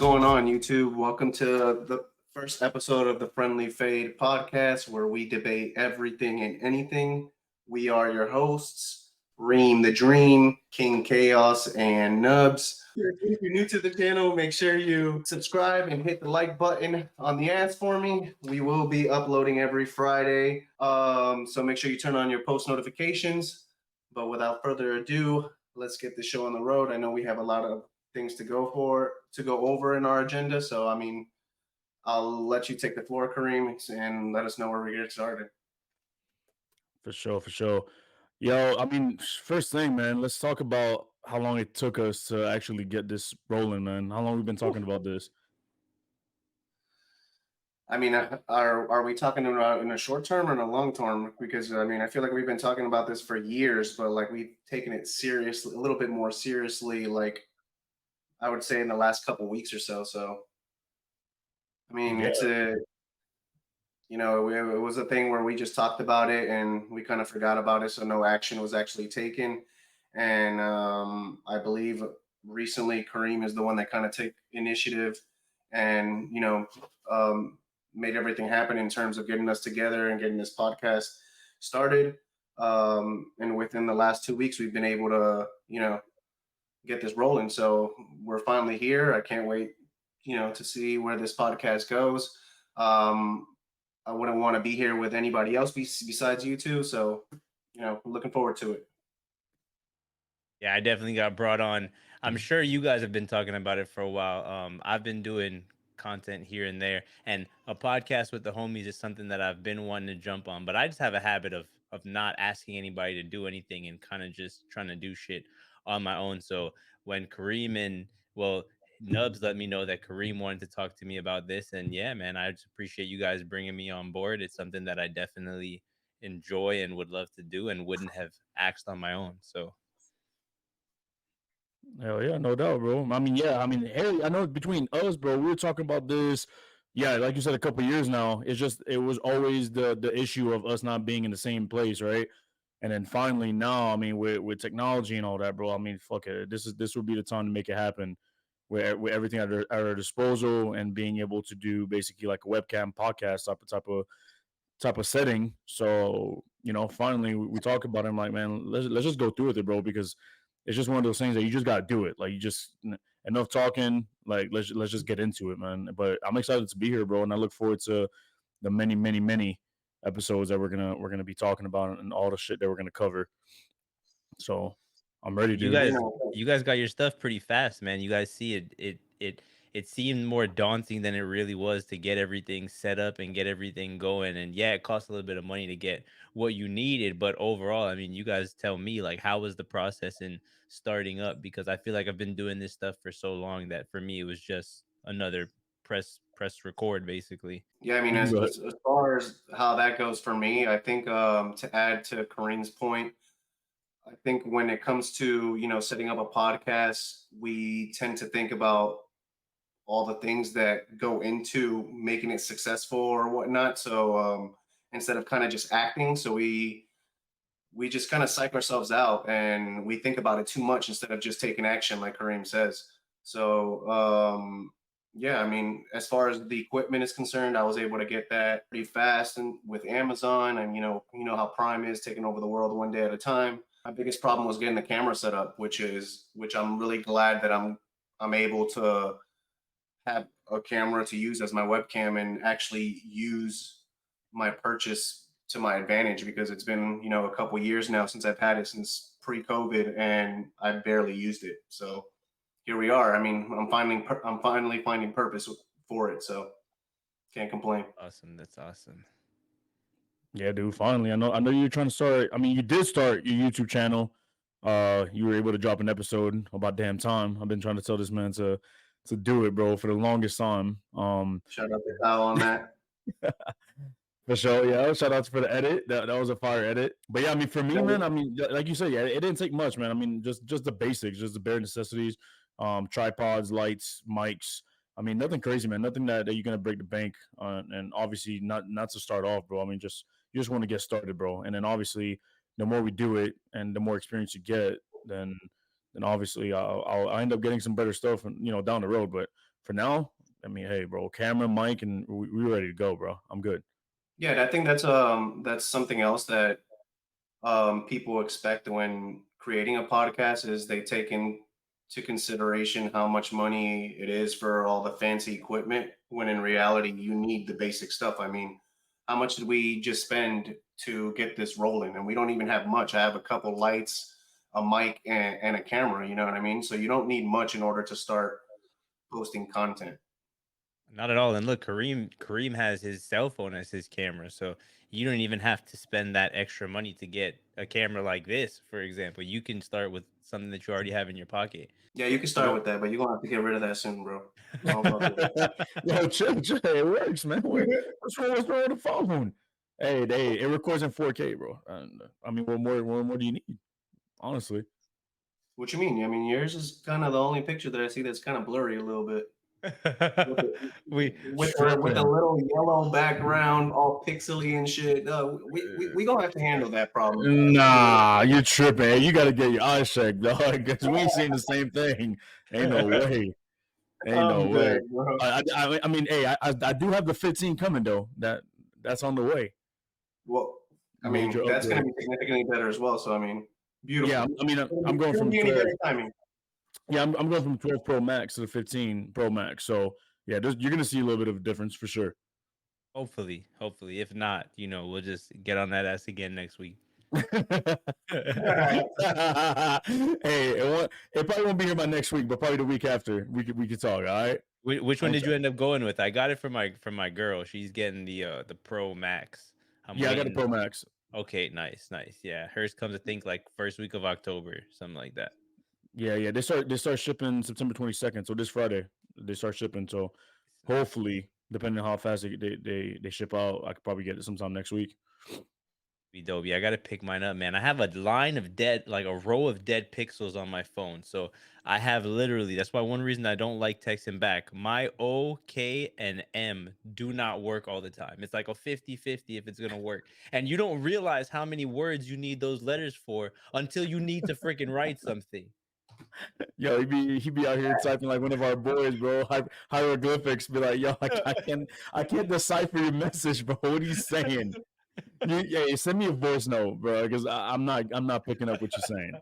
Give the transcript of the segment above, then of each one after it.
going on, YouTube? Welcome to the first episode of the Friendly Fade podcast, where we debate everything and anything. We are your hosts, Reem the Dream, King Chaos, and Nubs. If you're new to the channel, make sure you subscribe and hit the like button on the ads for me. We will be uploading every Friday, so make sure you turn on your post notifications. But without further ado, let's get the show on the road. I know we have a lot of things to go over in our agenda. So I'll let you take the floor, Kareem, and let us know where we get started. For sure, for sure. Yo, first thing, man, let's talk about how long it took us to actually get this rolling, man. How long we've been talking about this? Are we talking about in a short term or in a long term? Because I feel like we've been talking about this for years, but like we've taken it seriously, a little bit more seriously, like I would say in the last couple weeks or so. So Yeah, it's a it was a thing where we just talked about it and we kind of forgot about it, so no action was actually taken. And I believe recently Kareem is the one that kind of took initiative and um, made everything happen in terms of getting us together and getting this podcast started. And within the last 2 weeks, we've been able to get this rolling. So we're finally here. I can't wait to see where this podcast goes. Um, I wouldn't want to be here with anybody else besides you two. So, looking forward to it. Yeah, I definitely got brought on. I'm mm, sure you guys have been talking about it for a while. I've been doing content here and there, and a podcast with the homies is something that I've been wanting to jump on. But I just have a habit of not asking anybody to do anything and kind of just trying to do shit on my own. So when Kareem and Nubs let me know that Kareem wanted to talk to me about this, and yeah, man, I just appreciate you guys bringing me on board. It's something that I definitely enjoy and would love to do, and wouldn't have axed on my own. So. hell yeah, no doubt, bro. Hey, I know between us, bro, we were talking about this. Yeah, like you said, a couple years now. It was always the issue of us not being in the same place, right? And then finally now, with technology and all that, bro. Fuck it. This would be the time to make it happen. With everything at our disposal and being able to do basically like a webcam podcast type of setting. So finally we talk about it. I'm like, man, let's just go through with it, bro, because it's just one of those things that you just gotta do it. Like enough talking. Like let's just get into it, man. But I'm excited to be here, bro, and I look forward to the many episodes that we're gonna be talking about and all the shit that we're gonna cover. So I'm ready, You dude. guys You you guys got your stuff pretty fast, man. You guys see it seemed more daunting than it really was to get everything set up and get everything going. And yeah, it costs a little bit of money to get what you needed, but overall, I mean, you guys tell me, like, how was the process in starting up? Because I feel like I've been doing this stuff for so long that for me it was just another press record basically. Yeah, You can go ahead. as far as how that goes for me, I think to add to Kareem's point, I think when it comes to setting up a podcast, we tend to think about all the things that go into making it successful or whatnot. So instead of kind of just acting, so we just kind of psych ourselves out and we think about it too much instead of just taking action, like Kareem says. So yeah, as far as the equipment is concerned, I was able to get that pretty fast and with Amazon, and how Prime is taking over the world one day at a time. My biggest problem was getting the camera set up, which I'm really glad that I'm able to have a camera to use as my webcam and actually use my purchase to my advantage, because it's been a couple years now since I've had it, since pre-COVID, and I barely used it. So here we are. I'm finally finding purpose for it. So can't complain. Awesome. That's awesome. Yeah, dude. Finally, I know you're trying to start. You did start your YouTube channel. You were able to drop an episode about damn time. I've been trying to tell this man to do it, bro, for the longest time. Shout out to Kyle on that. For sure, yeah. Shout out for the edit. That was a fire edit. But yeah, for me, man. Like you said, yeah, it didn't take much, man. Just the basics, just the bare necessities. Tripods, lights, mics. Nothing crazy, man. Nothing that you're gonna break the bank on, and obviously not to start off, bro. Just you just want to get started, bro. And then obviously, the more we do it, and the more experience you get, then obviously I'll end up getting some better stuff, and down the road. But for now, I mean, hey, bro, camera, mic, and we ready to go, bro. I'm good. Yeah, and I think that's something else that people expect when creating a podcast is they take into consideration how much money it is for all the fancy equipment when in reality you need the basic stuff. I mean, how much did we just spend to get this rolling? And we don't even have much. I have a couple lights, a mic, and a camera, you know what I mean? So you don't need much in order to start posting content. Not at all. And look, Kareem has his cell phone as his camera, so you don't even have to spend that extra money to get a camera like this. For example, you can start with something that you already have in your pocket. Yeah, you can You start know, with that, but you're gonna have to get rid of that soon, bro. I don't fuck with yo, chill, it works, man. it. What's wrong with the phone? Hey, it records in 4K, bro. And I mean, what more do you need? Honestly. What you mean? I mean, yours is kind of the only picture that I see that's kind of blurry a little bit. With the, we with the Stripping. little yellow background, all pixely and shit. We gonna have to handle that problem. Nah, you're tripping. Hey, you got to get your eyes checked, dog, because we ain't seeing the same thing. Ain't no way. Ain't no I'm way. dead, bro. I mean, hey, I do have the 15 coming though. That's on the way. Well, I Major mean, that's gonna upgrade. be significantly better as well. So I mean, Yeah, beautiful. I mean, I'm It's going gonna from be any 12. better timing. Yeah, I'm going from 12 Pro Max to the 15 Pro Max. So yeah, you're gonna see a little bit of a difference for sure. hopefully. If not, we'll just get on that ass again next week. Hey, it probably won't be here by next week, but probably the week after. We could talk. All right. Which one I'm did you end up going with? I got it from my girl. She's getting the Pro Max. I'm Yeah, I got the waiting. Pro Max. Okay, nice. Yeah, hers comes I think like first week of October, something like that. Yeah. They start shipping September 22nd. So this Friday they start shipping. So Nice. hopefully, depending on how fast they ship out, I could probably get it sometime next week. Be dope. Yeah, I gotta pick mine up, man. I have a line of dead, like a row of dead pixels on my phone. So I have literally, that's why one reason I don't like texting back. My O, K, and M do not work all the time. It's like a 50-50 if it's gonna work. And you don't realize how many words you need those letters for until you need to freaking write something. Yo, he be out here typing like one of our boys, bro. Hieroglyphics. Be like, yo, I can't decipher your message, bro. What are you saying? Yeah, send me a voice note, bro, because I'm not picking up what you're saying.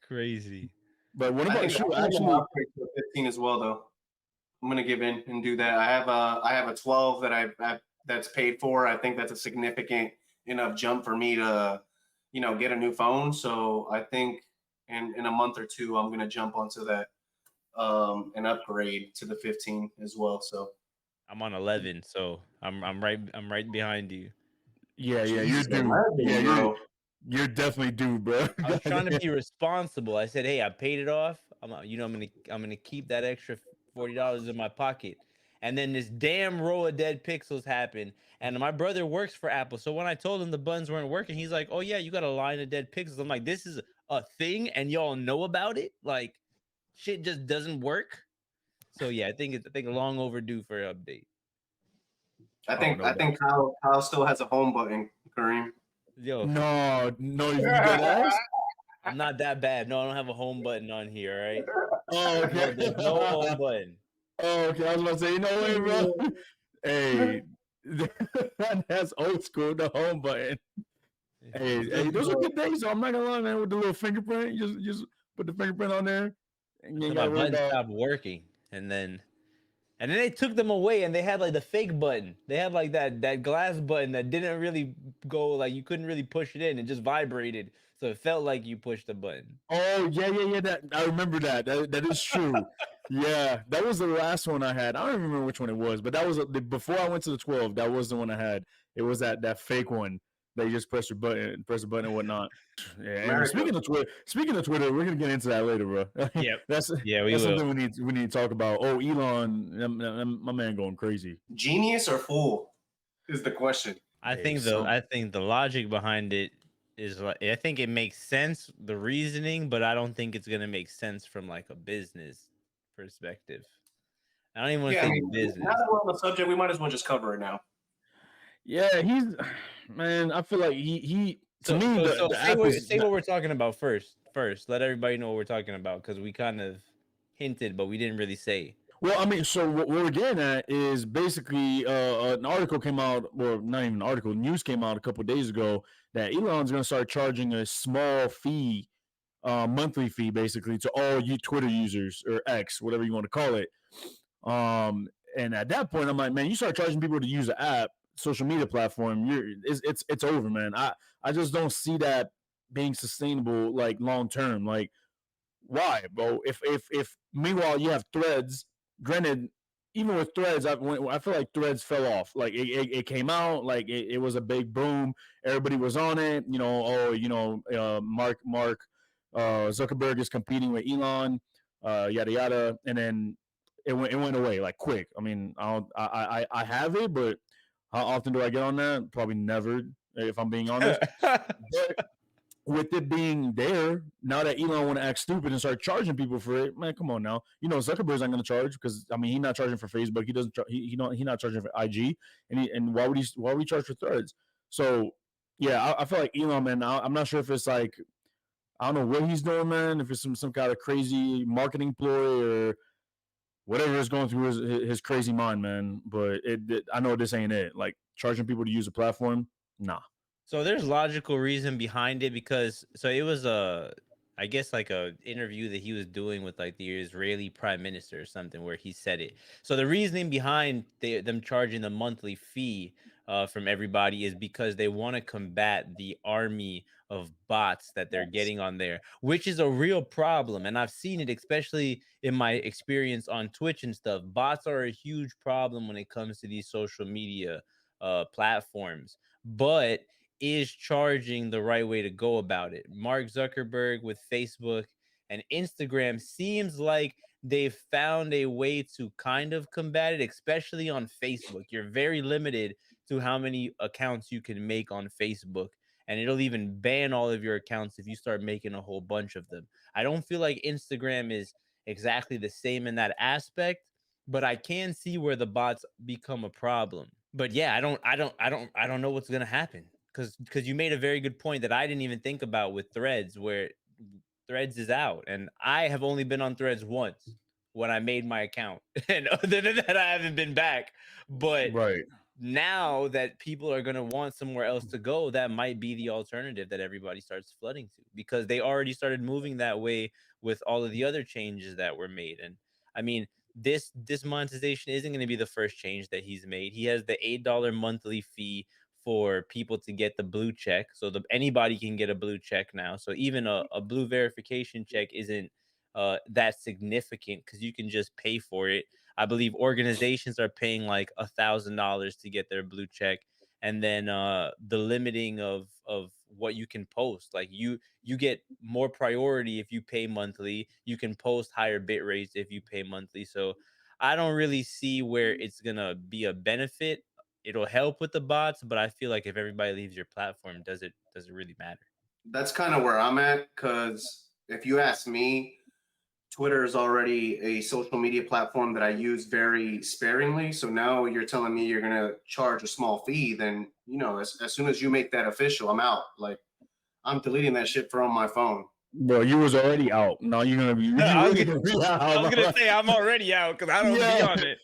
Crazy. But what I about think shoot? I'm gonna Actually, upgrade to a 15 as well, though. I'm gonna give in and do that. I have a 12 that that's paid for. I think that's a significant enough jump for me to, get a new phone. So I think in a month or two, I'm gonna jump onto that and upgrade to the 15 as well. So I'm on 11, so I'm right behind you. yeah, you're jeez, due. Yeah, 11, you're bro. you're definitely due, bro. I was trying to Goddamn. be responsible. I said, "Hey, I paid it off. I'm gonna keep that extra $40 in my pocket." And then this damn row of dead pixels happened. And my brother works for Apple, so when I told him the buttons weren't working, he's like, "Oh yeah, you got a line of dead pixels." I'm like, "This is a thing, and y'all know about it? Like, shit just doesn't work." So yeah, I think long overdue for an update. I Oh, think no I doubt. think Kyle still has a home button, Kareem. Yo, No, you dead ass. I'm not that bad. No, I don't have a home button on here. All right, Oh, okay. there's no home button. Oh, okay. I was about to say, you know what, bro? Hey, that's old school. The home button. Hey, those are good days. So I'm not gonna lie, man. With the little fingerprint, just put the fingerprint on there, and you Until ain't my gotta worry button about. stopped working, and then they took them away, and they had like the fake button. They had like that glass button that didn't really go, like you couldn't really push it in. It just vibrated, so it felt like you pushed the button. Oh yeah. That I remember that. That is true. Yeah, that was the last one I had. I don't even remember which one it was, but that was before I went to the 12. That was the one I had. It was that fake one that you just press a button and whatnot. Yeah, and America. speaking of Twitter, we're gonna get into that later, bro. Yep. that's Yeah, we that's will. something we need to talk about. Oh, Elon, my man going crazy. Genius or fool is the question. Hey, I think the logic behind it is like, I think it makes sense, the reasoning, but I don't think it's gonna make sense from like a business perspective. I don't even want Yeah, to I say mean, now business. that we're on the subject, we might as well just cover it now. yeah, he's man. I feel like he to So me so the so app is say what we're talking about first. Let everybody know what we're talking about because we kind of hinted, but we didn't really say. Well, I mean, so what we're getting at is basically an article came out, or not even an article, news came out a couple of days ago that Elon's going to start charging a small fee, monthly fee, basically to all you Twitter users or X, whatever you want to call it. And at that point, I'm like, man, you start charging people to use the app, social media platform, it's over, man. I just don't see that being sustainable like long term. Like, why, bro? If meanwhile you have Threads, granted, even with Threads, I feel like Threads fell off. Like it came out, like it was a big boom. Everybody was on it. Mark Zuckerberg is competing with Elon, yada yada, and then it went away like quick. I mean, I have it, but how often do I get on that? Probably never, if I'm being honest. But with it being there, now that Elon want to act stupid and start charging people for it, man, come on now. Zuckerberg's not going to charge because I mean he's not charging for Facebook. He doesn't. He's not charging for IG, and why would he charge for Threads? So yeah, I feel like Elon, man. I'm not sure if it's like I don't know what he's doing, man. If it's some kind of crazy marketing ploy or whatever is going through his crazy mind, man. But I know this ain't it. Like charging people to use a platform, nah. So there's logical reason behind it because it was I guess like a interview that he was doing with like the Israeli prime minister or something where he said it. So the reasoning behind them charging the monthly fee from everybody is because they want to combat the army of bots that they're getting on there, which is a real problem. And I've seen it, especially in my experience on Twitch and stuff. Bots are a huge problem when it comes to these social media platforms. But is charging the right way to go about it? Mark Zuckerberg with Facebook and Instagram seems like they've found a way to kind of combat it, especially on Facebook. You're very limited to how many accounts you can make on Facebook, and it'll even ban all of your accounts if you start making a whole bunch of them. I don't feel like Instagram is exactly the same in that aspect, but I can see where the bots become a problem. But yeah, I don't know what's gonna happen because you made a very good point that I didn't even think about with Threads, where Threads is out, and I have only been on Threads once when I made my account, and other than that, I haven't been back. But Right. now that people are going to want somewhere else to go, that might be the alternative that everybody starts flooding to, because they already started moving that way with all of the other changes that were made. And I mean, this monetization isn't going to be the first change that he's made. He has the $8 monthly fee for people to get the blue check, so anybody can get a blue check now. So even a blue verification check isn't that significant because you can just pay for it. I believe organizations are paying like $1,000 to get their blue check, and then the limiting of what you can post. Like you get more priority if you pay monthly. You can post higher bit rates if you pay monthly. So I don't really see where it's gonna be a benefit. It'll help with the bots, but I feel like if everybody leaves your platform, does it really matter? That's kind of where I'm at because if you ask me, Twitter is already a social media platform that I use very sparingly. So now you're telling me you're going to charge a small fee, then, as soon as you make that official, I'm out. Like, I'm deleting that shit from my phone. Bro, you was already out. Now you're gonna be. You really gonna be out. I was gonna say I'm already out because I don't be Yeah. on it.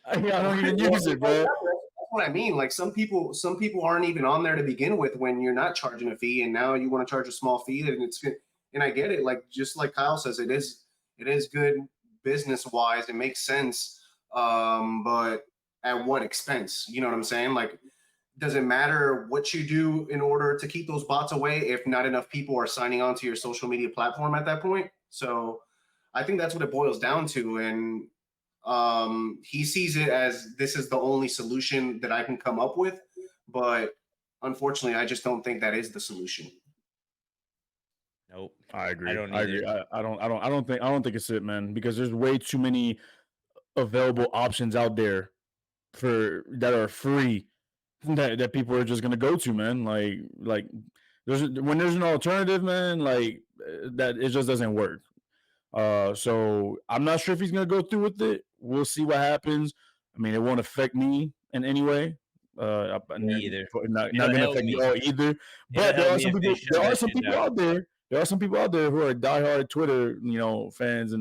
I don't even use it, bro. That's what I mean. Like some people aren't even on there to begin with when you're not charging a fee, and now you want to charge a small fee, and I get it. Like just like Kyle says, it is good business wise. It makes sense, but at what expense? You know what I'm saying? Like, does it matter what you do in order to keep those bots away if not enough people are signing on to your social media platform at that point? So I think that's what it boils down to. And he sees it as this is the only solution that I can come up with. But unfortunately, I just don't think that is the solution. Nope. I agree. I don't I agree. either. I don't think it's it, man, because there's way too many available options out there for that are free that people are just gonna go to, man. Like when there's an alternative, man, like that it just doesn't work. So I'm not sure if he's gonna go through with it. We'll see what happens. I mean, it won't affect me in any way. Me either. Not It'll gonna help affect me. you all either. It'll But there help are me some if people. they shut There are that some shit people down. out there. There are some people out there who are diehard Twitter, fans,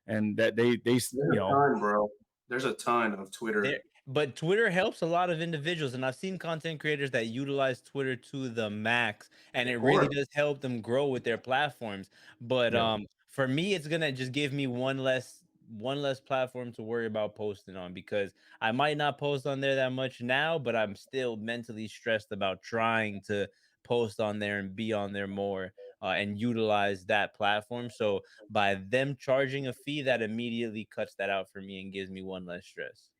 and that There's a ton, bro. There's a ton of Twitter. But Twitter helps a lot of individuals, and I've seen content creators that utilize Twitter to the max, and Of it really course. does help them grow with their platforms. But Yeah, for me, it's gonna just give me one less platform to worry about posting on, because I might not post on there that much now, but I'm still mentally stressed about trying to post on there and be on there more, and utilize that platform. So by them charging a fee, that immediately cuts that out for me and gives me one less stress.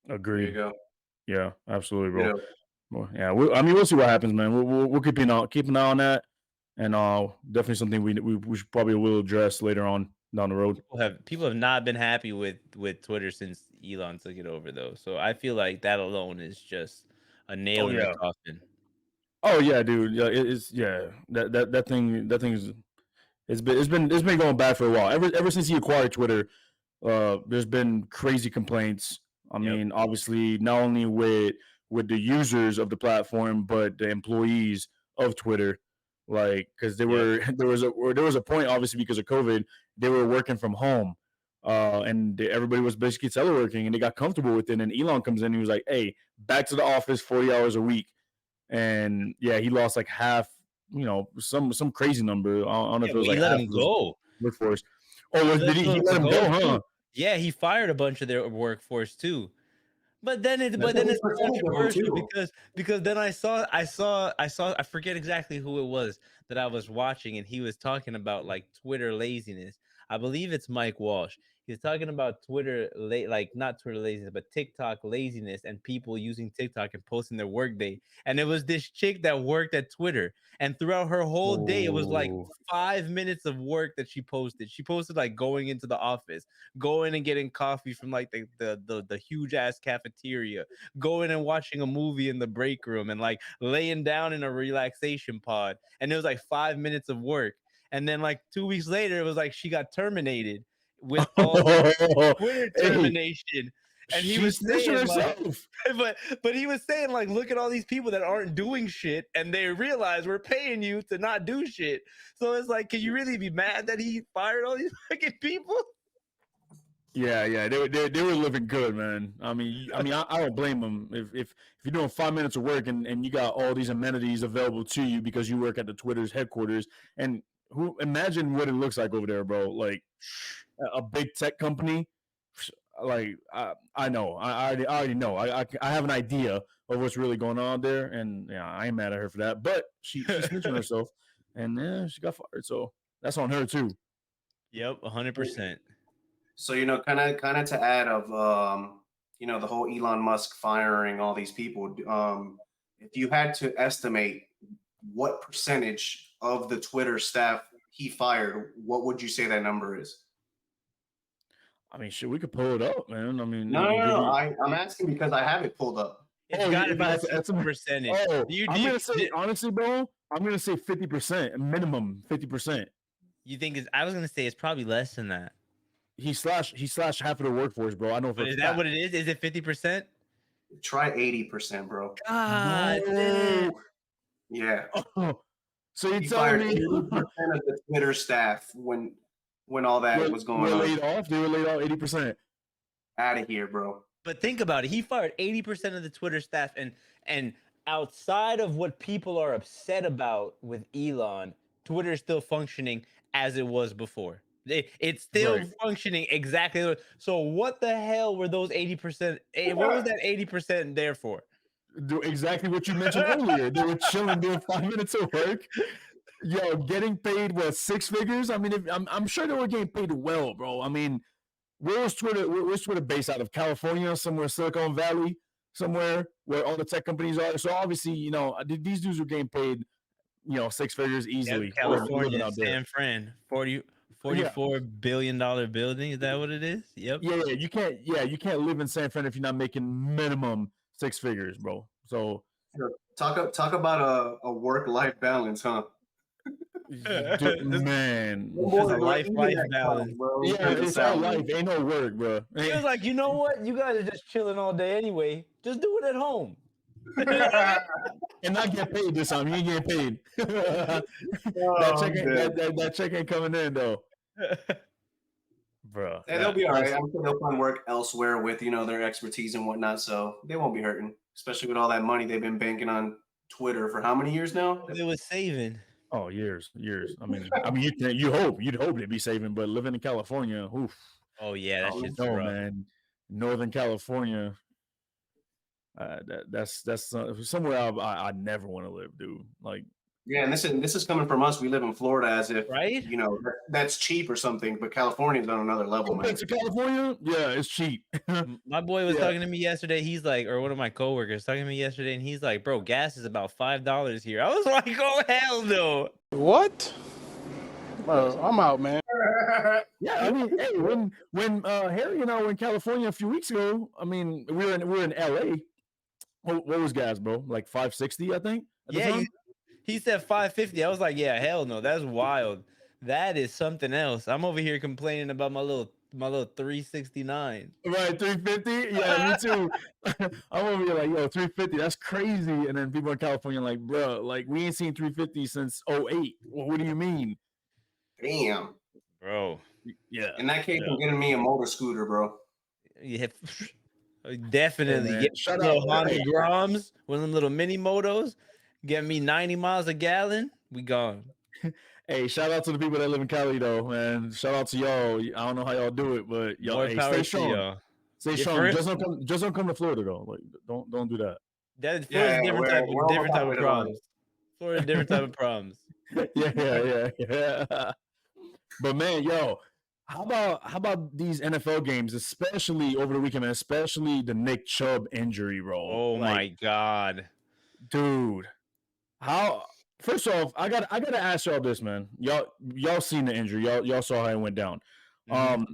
There you agreed. go. Yeah, absolutely, You bro. know, Well, yeah, I mean, we'll see what happens, man. We'll keep an eye on that, and definitely something we should probably will address later on down the road. People have not been happy with Twitter since Elon took it over, though. So I feel like that alone is just a nail Oh in the yeah, coffin. oh yeah, dude. Yeah, it's yeah. That thing is it's been going bad for a while. Ever since he acquired Twitter, there's been crazy complaints. I Yep. mean, obviously, not only with the users of the platform, but the employees of Twitter. Like, because Yep. there was a point, obviously, because of COVID, they were working from home, and everybody was basically teleworking, and they got comfortable with it. And Elon comes in, and he was like, "Hey, back to the office, 40 hours a week," and yeah, he lost like half, some crazy number. I don't know Yeah. if it Well, was he like let half him of his go. workforce. Oh, He let did he? some He of let them him go, go huh? too. Yeah, he fired a bunch of their workforce too. But then it that's but a then good it's percentage of them controversial, too. because then I forget exactly who it was that I was watching, and he was talking about like Twitter laziness. I believe it's Mike Walsh. He's talking about like not Twitter laziness, but TikTok laziness, and people using TikTok and posting their workday. And it was this chick that worked at Twitter, and throughout her whole day, it was like Oh. 5 minutes of work that she posted. She posted like going into the office, going and getting coffee from like the huge ass cafeteria, going and watching a movie in the break room, and like laying down in a relaxation pod. And it was like 5 minutes of work. And then like 2 weeks later, it was like she got terminated with all this Twitter Hey, termination. And he she was snitching saying like, herself. but he was saying like, look at all these people that aren't doing shit, and they realize we're paying you to not do shit. So it's like, can you really be mad that he fired all these fucking people? Yeah, yeah, they were living good, man. I don't blame them if you're doing 5 minutes of work and you got all these amenities available to you because you work at the Twitter's headquarters. And who imagine what it looks like over there, bro? Like a big tech company. Like I know, I already know. I have an idea of what's really going on there, and yeah, I ain't mad at her for that. But she's snitching herself, and yeah, she got fired. So that's on her too. Yep, 100%. So kind of to add of the whole Elon Musk firing all these people. If you had to estimate what percentage of the Twitter staff he fired, what would you say that number is? I mean, shit, we could pull it up, man. I mean, No, no, and no, give no. you. I'm asking because I have it pulled up. It's Oh, got to if I be a had to certain estimate. percentage. Oh, Do I'm you gonna say honestly, bro. I'm gonna say 50%, minimum 50%. you think I was gonna say it's probably less than that, He slashed half of the workforce, bro. I know for but a is that what fact. it is? Is it 50%? Try 80%, bro. God damn. No. Yeah. Oh, so you're He telling fired me 80% of the Twitter staff when all that was going we're on. laid off? They were laid off 80%. Out of here, bro. But think about it. He fired 80% of the Twitter staff, and outside of what people are upset about with Elon, Twitter is still functioning as it was before. It's still Right. functioning exactly. So what the hell were those 80%? What was that 80% there for? Do exactly what you mentioned earlier. They were chilling doing 5 minutes of work. Yo, getting paid what, six figures? I mean, I'm sure they were getting paid well, bro. I mean, where's Twitter? Where's Twitter based out of? California, somewhere Silicon Valley, somewhere where all the tech companies are. So obviously, these dudes were getting paid, six figures Yep, easily, living California, out there. San Fran, 40, Yeah, $44 billion building. Is that what it is? Yep. yeah. You can't live in San Fran if you're not making minimum six figures, bro. So, Sure. Talk about a work-life balance, huh? This man, Them is a boys were life eating life that balance. clown, bro, in yeah, terms of it's all salary. life, ain't no work, bro. He was like, you know what? You guys are just chilling all day anyway. Just do it at home. And not get paid this time. You ain't getting paid. that Oh, check I'm ain't dead. that check ain't coming in though. bro. Yeah, they'll be all right. I'm sure they'll find work elsewhere with their expertise and whatnot, so they won't be hurting. Especially with all that money they've been banking on Twitter for how many years now? They was saving. Oh, years. You'd hope they'd be saving, but living in California, oof. Oh yeah, I that don't shit's know, rough. man. Northern California, that's somewhere I never want to live, dude. Like, Yeah, and this is coming from us. We live in Florida as if Right? that's cheap or something, but California's on another level, compared man. to California, yeah, it's cheap. My boy was Yeah. talking to me yesterday. He's like, or one of my coworkers talking to me yesterday, and he's like, "Bro, gas is about $5 here." I was like, "Oh hell no!" What? Bro, I'm out, man. Yeah, I mean, hey, when Harry and I were in California a few weeks ago, I mean, we were in LA. What was gas, bro? Like 560, I think. At the Yeah, time? he said 550. I was like, "Yeah, hell no, that's wild. That is something else." I'm over here complaining about my little 369. Right, 350. Yeah, me too. I'm over here like, yo, 350. That's crazy. And then people in California like, bro, like we ain't seen 350 since '08. Well, what do you mean? Damn. Bro. Yeah, In that case, yeah. I'm getting me a motor scooter, bro. Yeah, Hey, definitely. man, Get shout out. little Honda Hey, Groms, one of them little mini motos. Get me 90 miles a gallon. We gone. hey, shout out to the people that live in Cali, though, man. Shout out to y'all. I don't know how y'all do it, but y'all, More hey, power stay to strong. y'all. Stay Yeah, strong. for Just don't come to Florida though. Like, don't do that. that Yeah, Florida's a yeah, different we're type we're of almost different type of operating on it. problems. Florida's a different type of problems. Yeah. But man, yo, how about these NFL games, especially over the weekend, man, especially the Nick Chubb injury, bro? Oh Like, my god. dude, how? First off, I gotta ask y'all this, man. Y'all seen the injury. Y'all saw how it went down. Mhm.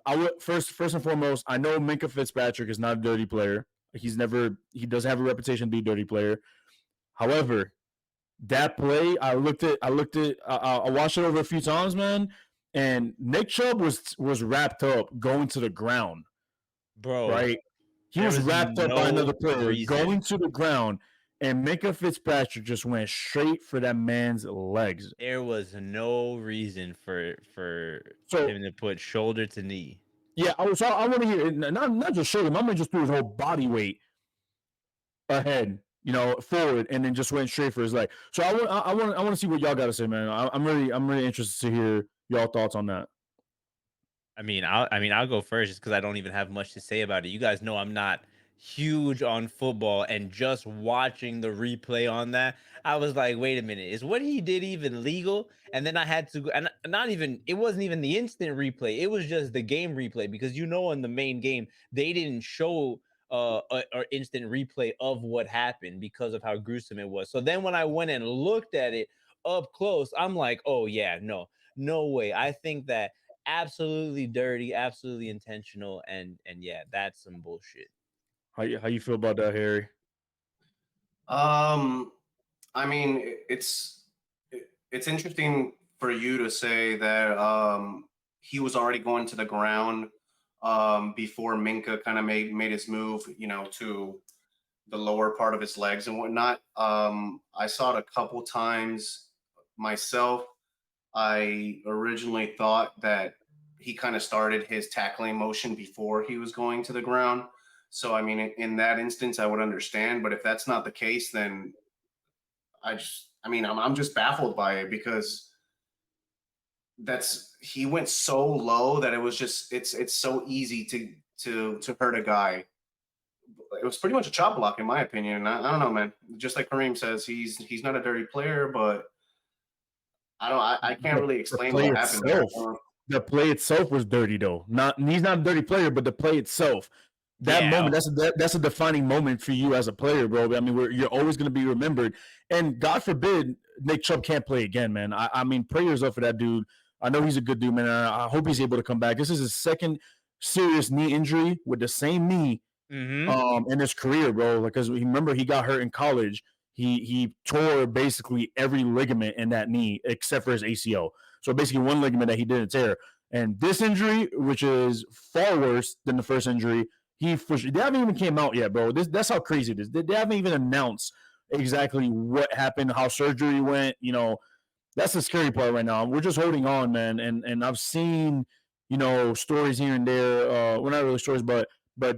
I would first and foremost, I know Minka Fitzpatrick is not a dirty player. He doesn't have a reputation to be a dirty player. However, that play, I watched it over a few times, man. And Nick Chubb was wrapped up going to the ground, Bro, right? He there was was wrapped up by no another player reason. going to the ground, and Minka Fitzpatrick just went straight for that man's legs. There was no reason for So him to put shoulder to knee. yeah, I want to hear it, not just shoulder. My man just threw his whole body weight ahead, forward, and then just went straight for his leg. So I want to see what y'all got to say, man. I'm really interested to hear y'all thoughts on that. I'll go first just because I don't even have much to say about it. You guys know I'm not huge on football, and just watching the replay on that, I was like, wait a minute, is what he did even legal? And then I had to go, and not even, it wasn't even the instant replay, it was just the game replay, because in the main game, they didn't show or instant replay of what happened because of how gruesome it was. So then when I went and looked at it up close, I'm like, oh yeah, no way. I think that absolutely dirty, absolutely intentional, and yeah, that's some bullshit. How you feel about that, Harry? Um, I mean, it's interesting for you to say that he was already going to the ground before Minka kind of made his move, to the lower part of his legs and whatnot. I saw it a couple times myself. I originally thought that he kind of started his tackling motion before he was going to the ground. So, I mean, in that instance, I would understand. But if that's not the case, then I'm just baffled by it because he went so low that it was just it's so easy to hurt a guy. It was pretty much a chop block, in my opinion. And I don't know, man. Just like Kareem says, he's not a dirty player, but I can't The, really the explain play what happened there. itself, the play itself was dirty though. Not he's not a dirty player, but the play itself, that Yeah. moment, that's a defining moment for you as a player, bro. I mean, you're always going to be remembered. And God forbid Nick Chubb can't play again, man. I mean, prayers up for that dude. I know he's a good dude, man. I hope he's able to come back. This is his second serious knee injury with the same knee Mm-hmm. in his career, bro. Because remember he got hurt in college. He tore basically every ligament in that knee except for his ACL. So basically one ligament that he didn't tear. And this injury, which is far worse than the first injury, they haven't even came out yet, bro. That's how crazy it is. They haven't even announced exactly what happened, how surgery went. That's the scary part right now. We're just holding on, man. And I've seen, stories here and there. Well, not really stories, but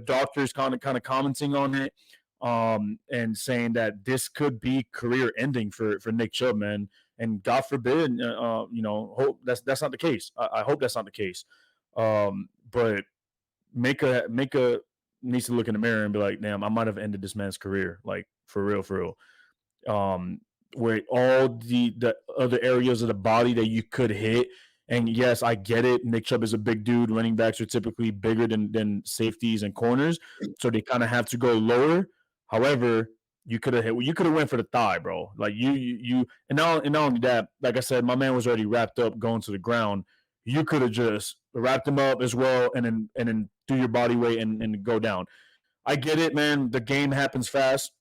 doctors kind of commenting on it, and saying that this could be career ending for Nick Chubb, man. And God forbid, hope that's not the case. I hope that's not the case. But Mika needs to look in the mirror and be like, damn, I might have ended this man's career, like for real, for real. um, where all the other areas of the body that you could hit. And yes, I get it. Nick Chubb is a big dude. Running backs are typically bigger than safeties and corners, so they kind of have to go lower. However, you could have went for the thigh, bro. Like and not only that, like I said, my man was already wrapped up going to the ground. You could have just wrapped him up as well, and then do your body weight and go down. I get it, man. The game happens fast.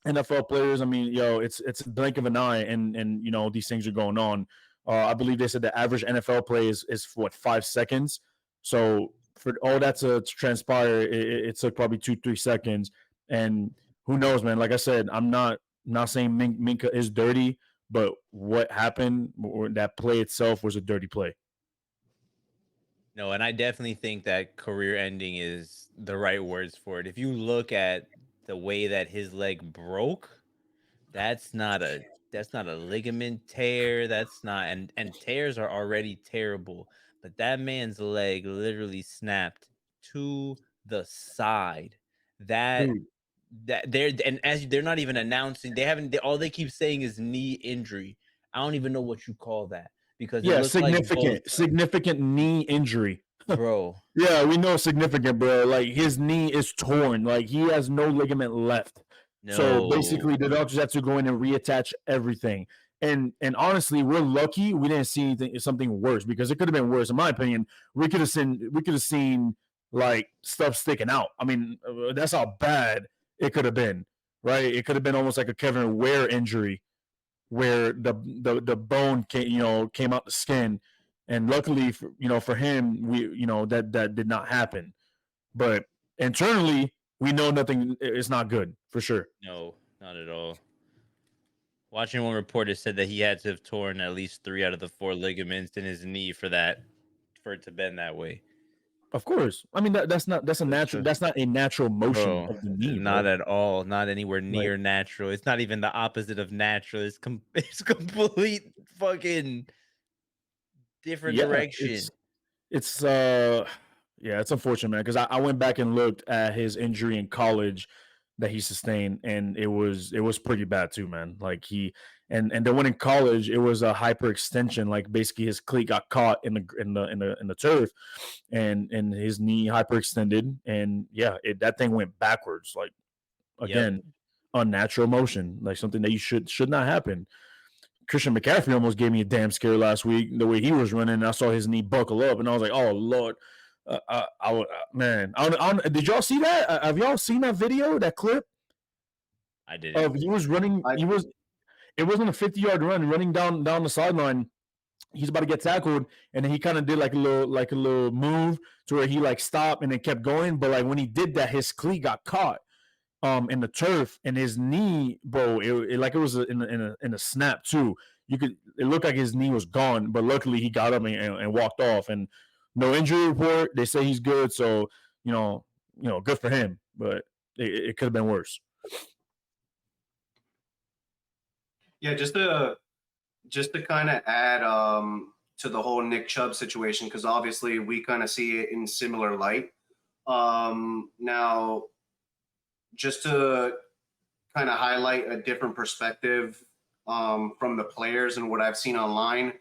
NFL players, I mean, it's a blink of an eye, and these things are going on. I believe they said the average NFL play is what, 5 seconds. So for all that to transpire, it took probably 2-3 seconds. And who knows, man? Like I said, I'm not saying Minka is dirty, but what happened, or that play itself, was a dirty play. No, and I definitely think that career ending is the right words for it. If you look at the way that his leg broke, that's not a ligament tear. That's not, and tears are already terrible. But that man's leg literally snapped to the side. That Dude, that they're and as they're not even announcing, all they keep saying is knee injury. I don't even know what you call that because it yeah, looked like both, significant knee injury. bro. Yeah, we know significant, bro. Like his knee is torn. Like he has no ligament left. So No, basically, the doctors have to go in and reattach everything. And honestly, we're lucky we didn't see something worse, because it could have been worse. In my opinion, we could have seen like stuff sticking out. I mean, that's how bad it could have been, right? It could have been almost like a Kevin Ware injury, where the bone came out the skin. And luckily for him, that did not happen. But internally, we know nothing is not good for sure. no, not at all. Watching one reporter said that he had to have torn at least 3 out of the 4 ligaments in his knee for it to bend that way. Of course, I mean It's just, that's not a natural motion bro, of the knee, not bro. at all. Not anywhere Like, near natural. It's not even the opposite of natural. It's complete fucking different yeah, direction. it's yeah, it's unfortunate, man, because I went back and looked at his injury in college that he sustained, and it was pretty bad too, man. Like and the one in college, it was a hyperextension. Like basically his cleat got caught in the turf, and his knee hyperextended, and yeah, that thing went backwards. Like, Yep. again, unnatural motion, like something that you should not happen. Christian McCaffrey almost gave me a damn scare last week. The way he was running, and I saw his knee buckle up, and I was like, "Oh Lord, man!" Did y'all see that? Have y'all seen that video, that clip I didn't. of he was running? I It wasn't a 50-yard run, running down the sideline. He's about to get tackled, and then he kind of did like a little move to where he like stopped and then kept going. But like when he did that, his cleat got caught in the turf, and his knee, bro, like it was in a snap too. It looked like his knee was gone, but luckily he got up and walked off, and no injury report. They say he's good, so good for him. But it could have been worse. yeah, just to kind of add to the whole Nick Chubb situation, because obviously we kind of see it in similar light. Now, just to kind of highlight a different perspective from the players and what I've seen online,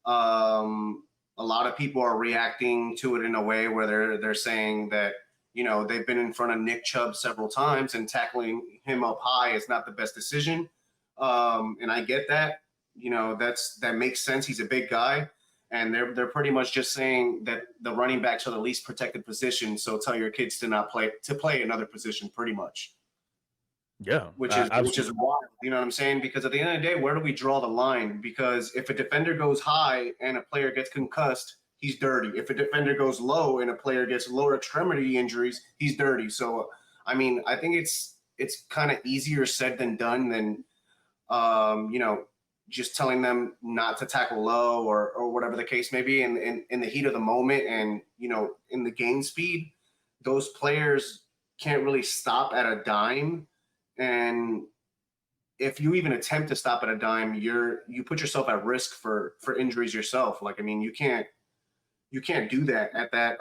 a lot of people are reacting to it in a way where they're saying that they've been in front of Nick Chubb several times, and tackling him up high is not the best decision. And I get that. That makes sense. He's a big guy, and they're pretty much just saying that the running backs are the least protected position. So tell your kids to not play another position, pretty much. Yeah, Which is wild. You know what I'm saying? Because at the end of the day, where do we draw the line? Because if a defender goes high and a player gets concussed, he's dirty. If a defender goes low and a player gets lower extremity injuries, he's dirty. So I mean, I think it's kind of easier said than done than just telling them not to tackle low or whatever the case may be in the heat of the moment and, in the game speed, those players can't really stop at a dime. And if you even attempt to stop at a dime, you put yourself at risk for injuries yourself. Like, I mean, you can't do that at that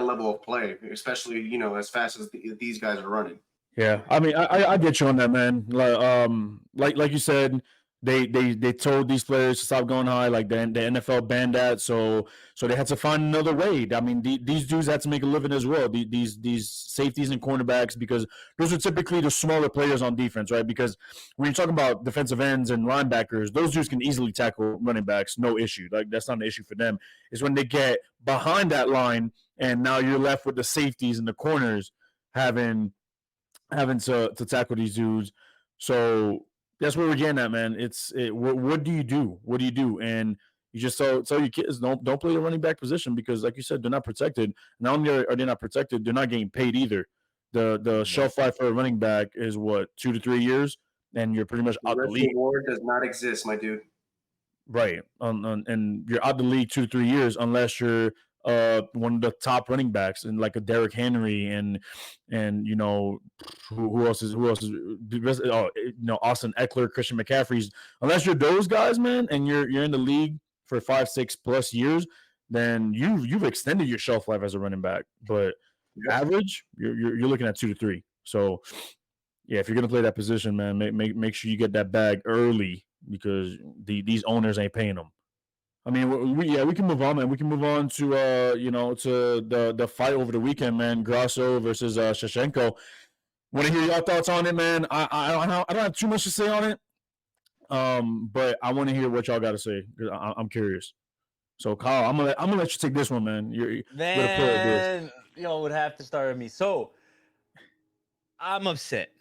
level of play, especially, as fast as these guys are running. Yeah, I mean, I get you on that, man. Like you said, they told these players to stop going high. Like the NFL banned that, so they had to find another way. I mean, these dudes had to make a living as well. These safeties and cornerbacks, because those are typically the smaller players on defense, right? Because when you're talking about defensive ends and linebackers, those dudes can easily tackle running backs, no issue. Like that's not an issue for them. It's when they get behind that line, and now you're left with the safeties and the corners having to tackle these dudes. So that's where we're getting at, man. What do you do? What do you do? And you just tell your kids don't play the running back position, because, like you said, they're not protected. Not only are they not protected, they're not getting paid either. The shelf life for a running back is what, 2 to 3 years, and you're pretty much out the league. Reward does not exist, my dude. Right. And you're out the league 2 to 3 years unless you're one of the top running backs, and like a Derrick Henry and who else is Austin Eckler, Christian McCaffrey's. Unless you're those guys, man, and you're in the league for 5-6+ years, then you've extended your shelf life as a running back. But average, you're looking at 2 to 3. So yeah, if you're gonna play that position, man, make sure you get that bag early, because these owners ain't paying them. I mean, we can move on, man. We can move on to to the fight over the weekend, man. Grasso versus Shevchenko. Want to hear your thoughts on it, man? I don't have too much to say on it, but I want to hear what y'all got to say, because I'm curious. So, Kyle, I'm gonna let you take this one, man. You're Man, y'all would have to start with me. So I'm upset.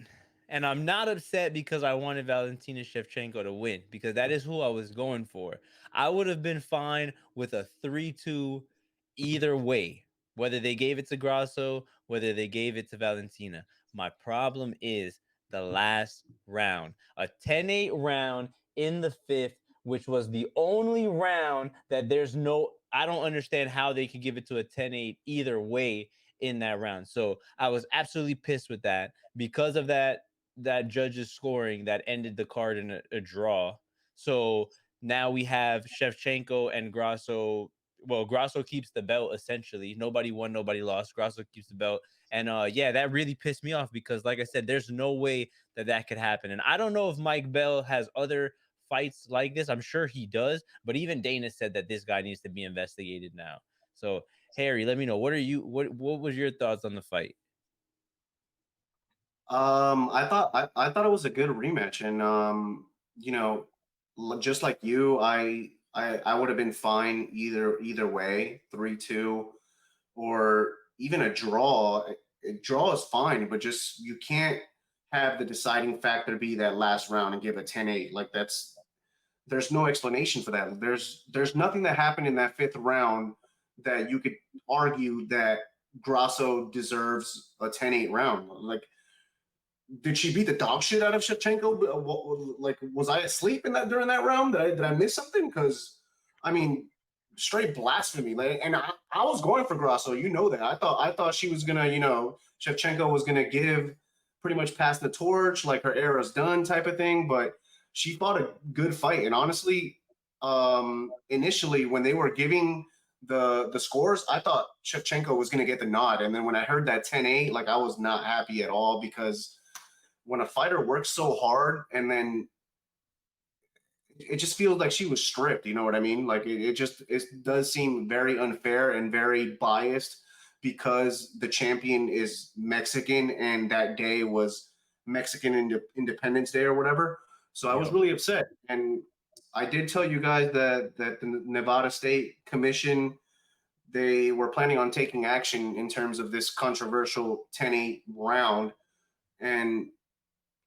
And I'm not upset because I wanted Valentina Shevchenko to win, because that is who I was going for. I would have been fine with a 3-2 either way, whether they gave it to Grasso, whether they gave it to Valentina. My problem is the last round, a 10-8 round in the fifth, which was the only round that I don't understand how they could give it to a 10-8 either way in that round. So I was absolutely pissed with that. Because of that judge's scoring, that ended the card in a draw. So now we have Shevchenko and Grasso. Well, Grasso keeps the belt essentially. Nobody won, nobody lost. Grasso keeps the belt. And that really pissed me off, because, like I said, there's no way that could happen. And I don't know if Mike Bell has other fights like this. I'm sure he does. But even Dana said that this guy needs to be investigated now. So, Harry, let me know. What was your thoughts on the fight? I thought it was a good rematch, and just like you, I would have been fine either way, 3-2, or even a draw. A draw is fine, but just you can't have the deciding factor be that last round and give a 10-8. Like there's no explanation for that. There's nothing that happened in that fifth round that you could argue that Grasso deserves a 10-8 round. Like, did she beat the dog shit out of Shevchenko? Like, was I asleep during that round? Did I miss something? Because, I mean, straight blasphemy. Like, and I was going for Grasso. You know that. I thought she was gonna, Shevchenko was gonna pretty much pass the torch, like her era's done type of thing. But she fought a good fight. And honestly, initially when they were giving the scores, I thought Shevchenko was gonna get the nod. And then when I heard that 10-8, like, I was not happy at all, because when a fighter works so hard and then it just feels like she was stripped, you know what I mean? Like it does seem very unfair and very biased, because the champion is Mexican and that day was Mexican Independence Day or whatever. So I was really upset. And I did tell you guys that the Nevada State Commission, they were planning on taking action in terms of this controversial 10-8 round. And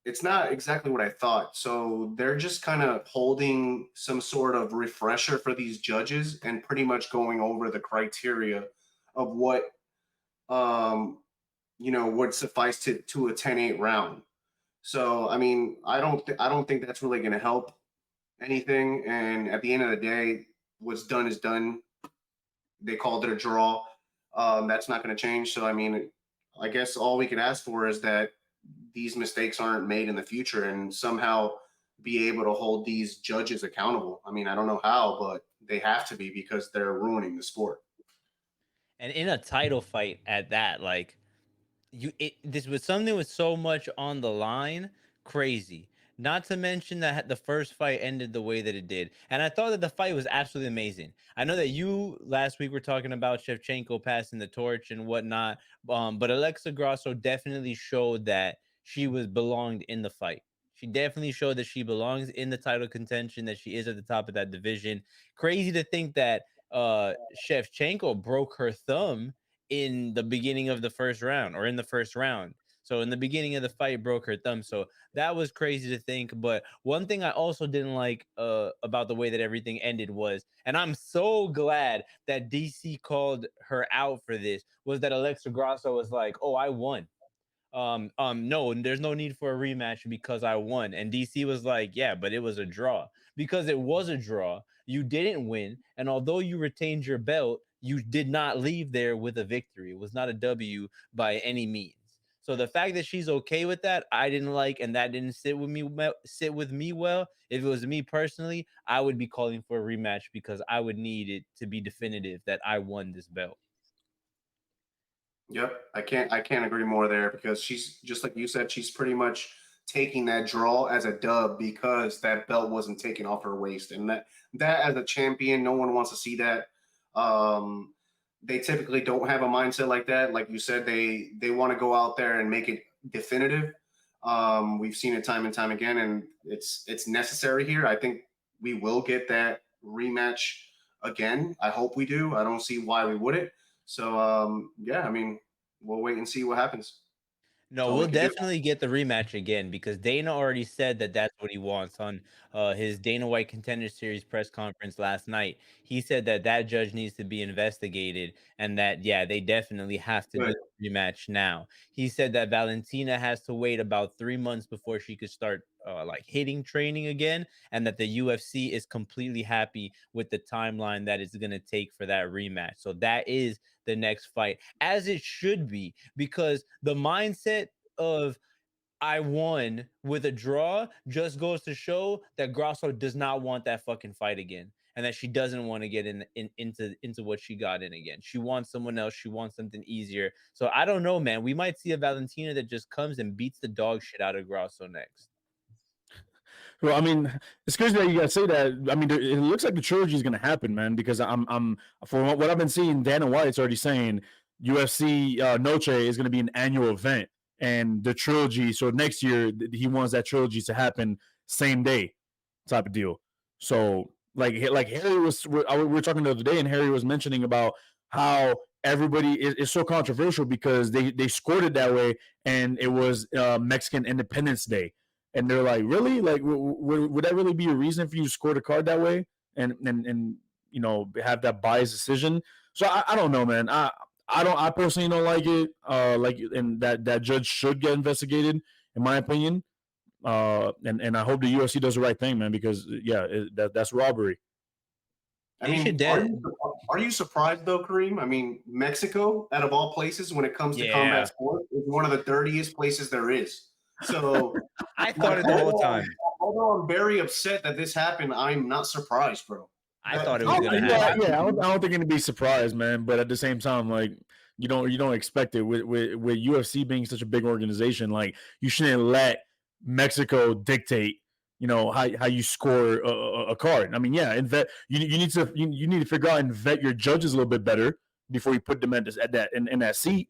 it's not exactly what I thought. So they're just kind of holding some sort of refresher for these judges and pretty much going over the criteria of what would suffice to a 10-8 round. So I mean, I don't think that's really going to help anything. And at the end of the day, what's done is done. They called it a draw. That's not going to change. So I mean, I guess all we can ask for is that these mistakes aren't made in the future, and somehow be able to hold these judges accountable. I mean, I don't know how, but they have to be because they're ruining the sport. And in a title fight at that, like this was something with so much on the line, crazy. Not to mention that the first fight ended the way that it did, and I thought that the fight was absolutely amazing. I know that you last week were talking about Shevchenko passing the torch and whatnot, but Alexa Grasso definitely showed that she was belonged in the fight. She definitely showed that she belongs in the title contention, that she is at the top of that division. Crazy to think that Shevchenko broke her thumb in the beginning of the first round, or in the first round. So in the beginning of the fight, broke her thumb. So that was crazy to think. But one thing I also didn't like about the way that everything ended was, and I'm so glad that DC called her out for this, was that Alexa Grasso was like, "Oh, I won. No, there's no need for a rematch because I won." And DC was like, "Yeah, but it was a draw." Because it was a draw, you didn't win, and although you retained your belt, you did not leave there with a victory. It was not a W by any means. So the fact that she's okay with that, I didn't like, and that didn't sit with me well. If it was me personally, I would be calling for a rematch because I would need it to be definitive that I won this belt. Yep, I can't agree more there because she's just like you said, she's pretty much taking that draw as a dub because that belt wasn't taken off her waist, and that as a champion, no one wants to see that. Um, they typically don't have a mindset like that. Like you said, they want to go out there and make it definitive. We've seen it time and time again, and it's necessary here. I think we will get that rematch again. I hope we do. I don't see why we wouldn't. So yeah, I mean, we'll wait and see what happens. That's No, all we we'll can do. definitely get the rematch again because Dana already said that that's what he wants on his Dana White Contender Series press conference last night. He said that that judge needs to be investigated and that, yeah, they definitely have to do Good. the rematch now. He said that Valentina has to wait about 3 months before she could start like hitting training again, and that the UFC is completely happy with the timeline that it's going to take for that rematch. So that is the next fight, as it should be, because the mindset of I won with a draw just goes to show that Grasso does not want that fucking fight again, and that she doesn't want to get into what she got in again. She wants someone else. She wants something easier. So I don't know, man. We might see a Valentina that just comes and beats the dog shit out of Grasso next. Well, I mean, it's crazy that you guys say that. I mean, it looks like the trilogy is going to happen, man. Because I'm for what I've been seeing, Dana White's already saying UFC Noche is going to be an annual event, and the trilogy. So next year, he wants that trilogy to happen same day, type of deal. So like Harry was, we were talking the other day, and Harry was mentioning about how everybody is so controversial because they scored it that way, and it was Mexican Independence Day, and they're like, really? Like, would that really be a reason for you to score the card that way and have that biased decision? So I don't know, man. I personally don't like it. And that judge should get investigated, in my opinion. And I hope the UFC does the right thing, man, because yeah, that's robbery. I They should mean, de- are you surprised though, Kareem? I mean, Mexico, out of all places, when it comes to combat Yeah, sport, is one of the dirtiest places there is. So, I like, thought it the whole time. although I'm very upset that this happened, I'm not surprised, bro. I That thought it these was Oh, gonna things yeah, happen. yeah. happen. I don't think anybody surprised, man. But at the same time, like you don't expect it with UFC being such a big organization. Like you shouldn't let Mexico dictate. How you score a card. I mean, yeah, and vet you need to figure out and vet your judges a little bit better before you put them at that in that seat.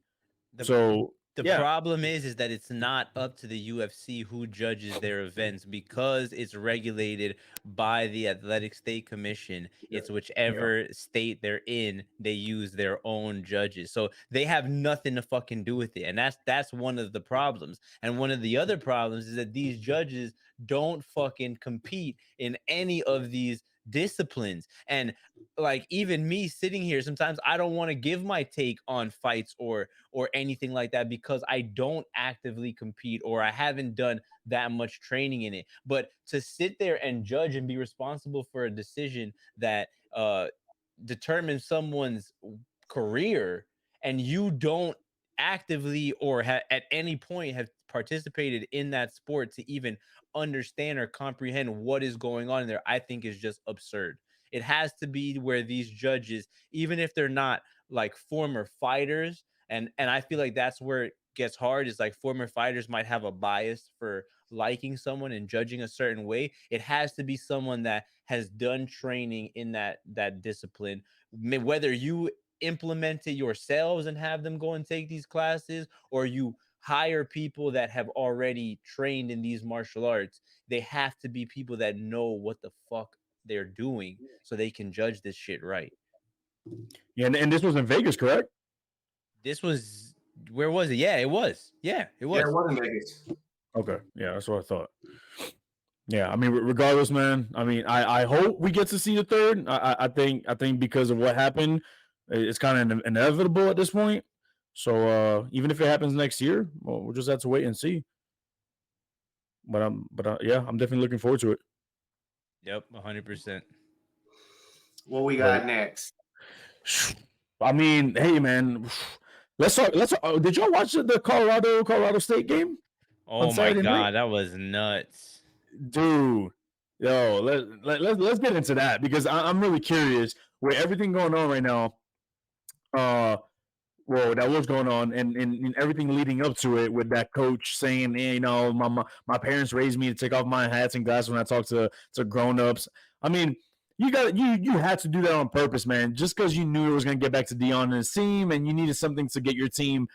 The So the yeah, problem is that it's not up to the UFC who judges their events because it's regulated by the Athletic State Commission. It's yeah, whichever state they're in, they use their own judges. So they have nothing to fucking do with it. And that's one of the problems. And one of the other problems is that these judges don't fucking compete in any of these disciplines. And like even me sitting here, sometimes I don't want to give my take on fights or anything like that because I don't actively compete or I haven't done that much training in it. But to sit there and judge and be responsible for a decision that determines someone's career, and you don't actively or at any point have participated in that sport to even understand or comprehend what is going on in there, I think is just absurd. It has to be where these judges, even if they're not like former fighters, and I feel like that's where it gets hard, is like former fighters might have a bias for liking someone and judging a certain way. It has to be someone that has done training in that discipline, whether you implement it yourselves and have them go and take these classes, or you hire people that have already trained in these martial arts. They have to be people that know what the fuck they're doing so they can judge this shit right. Yeah, and this was in Vegas, correct? This was, where was it? Yeah, it was. Yeah, it was. Yeah, it was in Vegas. Okay, yeah, that's what I thought. Yeah, I mean, regardless, man. I mean, I hope we get to see the third. I think because of what happened, it's kind of inevitable at this point. So even if it happens next year, well, we'll just have to wait and see. But yeah, I'm definitely looking forward to it. Yep, 100%. What we got next? I mean, hey, man, let's talk. Did y'all watch the Colorado State game? Oh my God, that was nuts, dude. Yo, let's get into that because I'm really curious with everything going on right now. Well, that was going on, and everything leading up to it, with that coach saying, hey, you know, my parents raised me to take off my hats and glasses when I talk to grown-ups. I mean, you had to do that on purpose, man. Just because you knew it was going to get back to Dion and his team, and you needed something to get your team,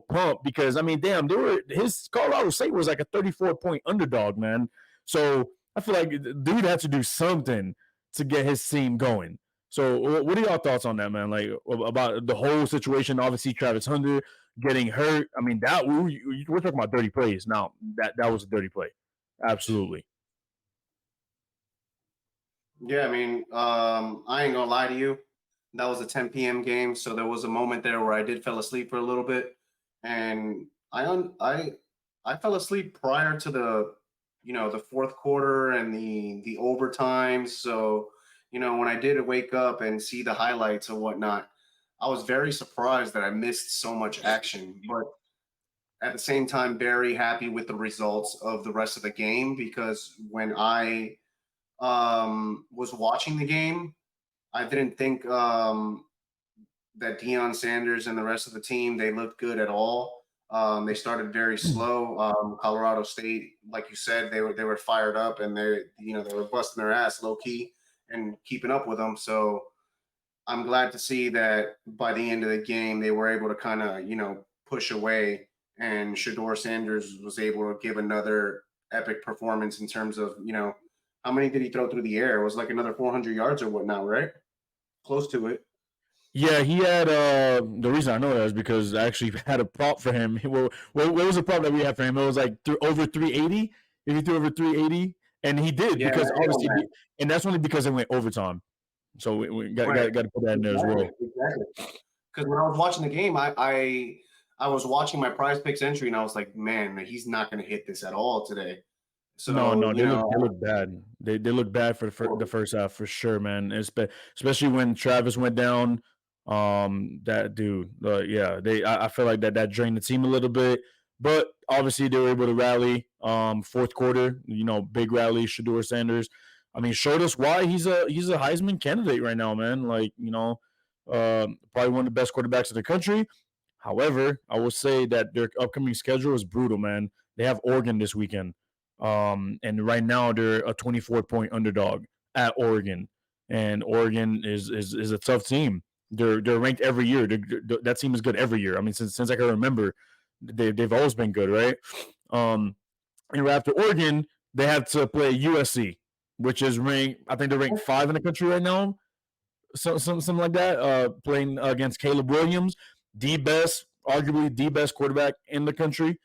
pumped. Because I mean, damn, his Colorado State was like a 34-point underdog, man. So I feel like dude had to do something to get his team going. So what are y'all thoughts on that, man? Like about the whole situation? Obviously, Travis Hunter getting hurt. I mean, that we're talking about dirty plays. Now that was a dirty play, absolutely. Yeah, I mean, I ain't gonna lie to you. That was a 10 p.m. game, so there was a moment there where I did fell asleep for a little bit, and I fell asleep prior to the fourth quarter and the overtime. So when I did wake up and see the highlights and whatnot, I was very surprised that I missed so much action. But at the same time, very happy with the results of the rest of the game, because when I was watching the game, I didn't think that Deion Sanders and the rest of the team, they looked good at all. They started very slow. Colorado State, like you said, they were fired up, and they were busting their ass low key and keeping up with them. So I'm glad to see that by the end of the game, they were able to kind of push away, and Shedeur Sanders was able to give another epic performance in terms of how many did he throw through the air? It was like another 400 yards or whatnot, right? Close to it. Yeah, he had the reason I know that is because I actually had a prop for him. What was the prop that we had for him? It was like over 380. If he threw over 380, and he did, because obviously, and that's only because it went overtime. So we got to put that in there as well. Exactly. Because when I was watching the game, I was watching my Prize Picks entry, and I was like, man, he's not going to hit this at all today. So no, they look bad. They look bad for the first half for sure, man. Especially when Travis went down. That dude, yeah, I feel like that drained the team a little bit, but obviously they were able to rally. Fourth quarter, big rally. Shedeur Sanders, I mean, showed us why he's a Heisman candidate right now, man. Like probably one of the best quarterbacks in the country. However, I will say that their upcoming schedule is brutal, man. They have Oregon this weekend. And right now they're a 24-point underdog at Oregon, and Oregon is a tough team. They're ranked every year. That team is good every year. I mean, since I can remember, they've always been good, right? And right after Oregon, they have to play USC, which is ranked. I think they're ranked 5 in the country right now, something like that. Playing against Caleb Williams, arguably the best quarterback in the country.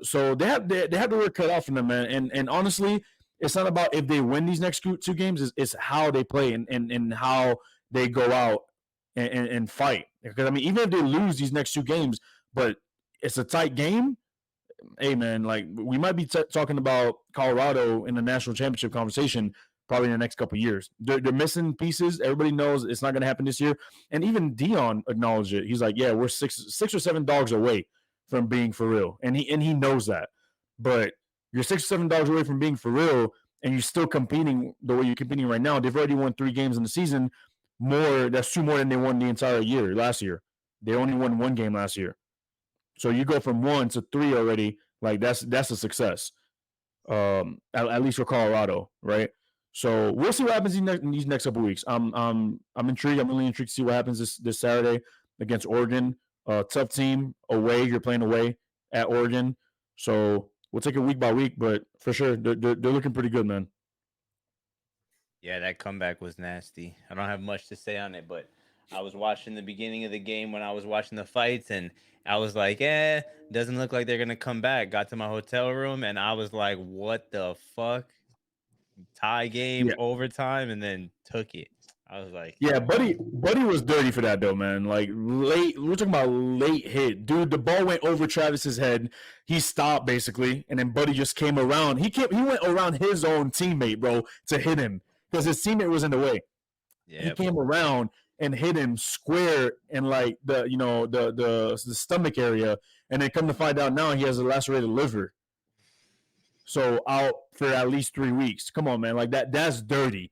So they have the work cut out for them, man. And honestly, It's not about if they win these next two games. It's how they play and how they go out and fight. Because I mean, even if they lose these next two games, but it's a tight game. Hey man, like we might be talking about Colorado in the national championship conversation probably in the next couple of years. They're missing pieces. Everybody knows it's not going to happen this year. And even Dion acknowledged it. He's like, yeah, we're six or seven dogs away from being for real, and he knows that. But you're 6 or 7 dogs away from being for real, and you're still competing the way you're competing right now. They've already won 3 games in the season. That's 2 more than they won the entire year last year. They only won 1 game last year. So you go from 1 to 3 already. Like that's a success. At least for Colorado, right? So we'll see what happens in these next couple of weeks. I'm intrigued. I'm really intrigued to see what happens this Saturday against Oregon. Tough team away. You're playing away at Oregon, so we'll take it week by week. But for sure, they're looking pretty good, man. Yeah, that comeback was nasty. I don't have much to say on it, but I was watching the beginning of the game when I was watching the fights, and I was like, doesn't look like they're going to come back. Got to my hotel room, and I was like, what the fuck? Tie game, overtime, and then took it. I was like, yeah, Buddy was dirty for that though, man. Like late, we're talking about late hit, dude. The ball went over Travis's head. He stopped basically, and then Buddy just came around. He went around his own teammate, bro, to hit him because his teammate was in the way. Yep. He came around and hit him square in like the stomach area, and then come to find out now he has a lacerated liver. So out for at least 3 weeks. Come on, man, like that's dirty.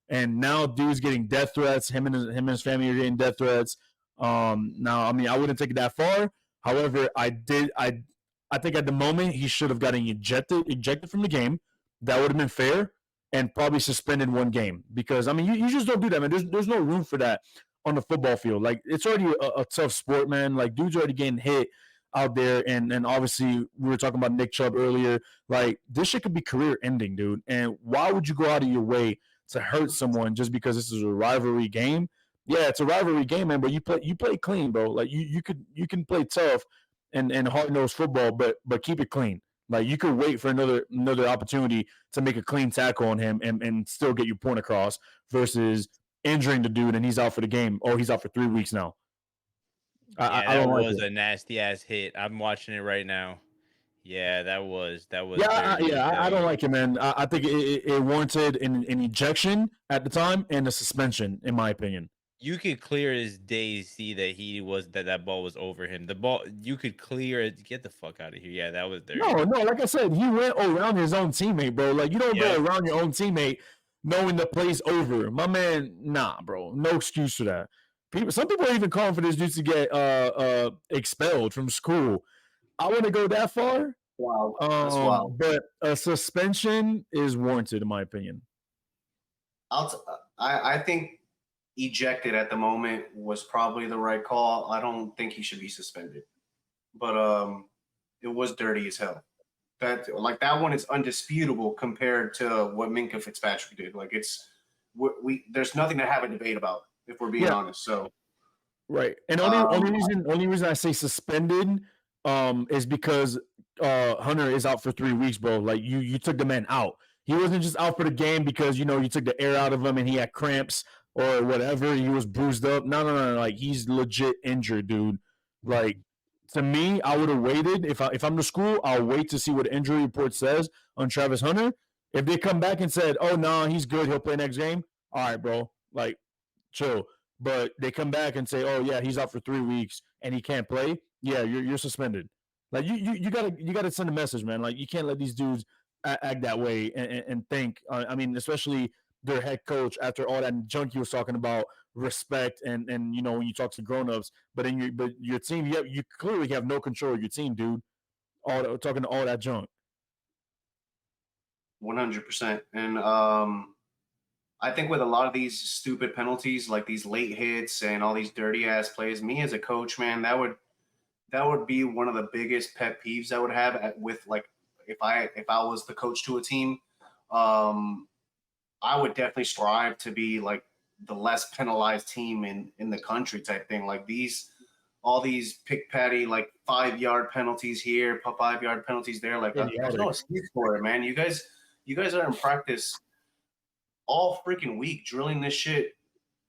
And now dude's getting death threats. Him and his family are getting death threats. Now, I mean, I wouldn't take it that far. However, I think at the moment he should have gotten ejected from the game. That would have been fair, and probably suspended 1 game. Because I mean, you just don't do that, man. There's no room for that on the football field. Like it's already a tough sport, man. Like dude's already getting hit out there, and obviously we were talking about Nick Chubb earlier. Like this shit could be career ending, dude. And why would you go out of your way to hurt someone just because this is a rivalry game? Yeah, it's a rivalry game, man, but you play clean, bro. Like you can play tough and hard-nosed football, but keep it clean. Like you could wait for another opportunity to make a clean tackle on him and still get your point across versus injuring the dude and he's out for the game. Oh, he's out for 3 weeks now. I don't like it. A nasty ass hit. I'm watching it right now. Yeah, that was. I don't like it, man. I think it warranted an ejection at the time and a suspension, in my opinion. You could clear as day see that that ball was over him. The ball, you could clear it. Get the fuck out of here. Yeah, that was dirty. No, like I said, he went around his own teammate, bro. Like you don't go around your own teammate knowing the play's over. My man, nah, bro. No excuse for that. Some people are even calling for this dude to get expelled from school. I wouldn't go that far. Wow, that's wild. But a suspension is warranted, in my opinion. I think ejected at the moment was probably the right call. I don't think he should be suspended, but it was dirty as hell. That one is undisputable compared to what Minkah Fitzpatrick did. Like there's nothing to have a debate about if we're being honest. So right, and only reason I say suspended is because Hunter is out for 3 weeks, bro. Like you took the man out. He wasn't just out for the game because you took the air out of him and he had cramps or whatever. He was bruised up. No. Like he's legit injured, dude. Like to me, I would have waited. If I'm the school, I'll wait to see what the injury report says on Travis Hunter. If they come back and said, "Oh no, he's good. He'll play next game." All right, bro. Like chill. But they come back and say, "Oh yeah, he's out for 3 weeks and he can't play." Yeah, you're suspended. Like you gotta send a message, man. Like you can't let these dudes act that way and think. I mean, especially their head coach after all that junk he was talking about respect and when you talk to grown-ups, but your team, you clearly have no control of your team, dude. Talking to all that junk. 100%. And I think with a lot of these stupid penalties, like these late hits and all these dirty ass plays, me as a coach, man, that would be one of the biggest pet peeves I would have with like if I was the coach to a team. I would definitely strive to be like the less penalized team in the country type thing. Like all these pick patty, like 5-yard penalties here, 5-yard penalties there. Like there's no excuse for it, man. You guys you guys are in practice all freaking week, drilling this shit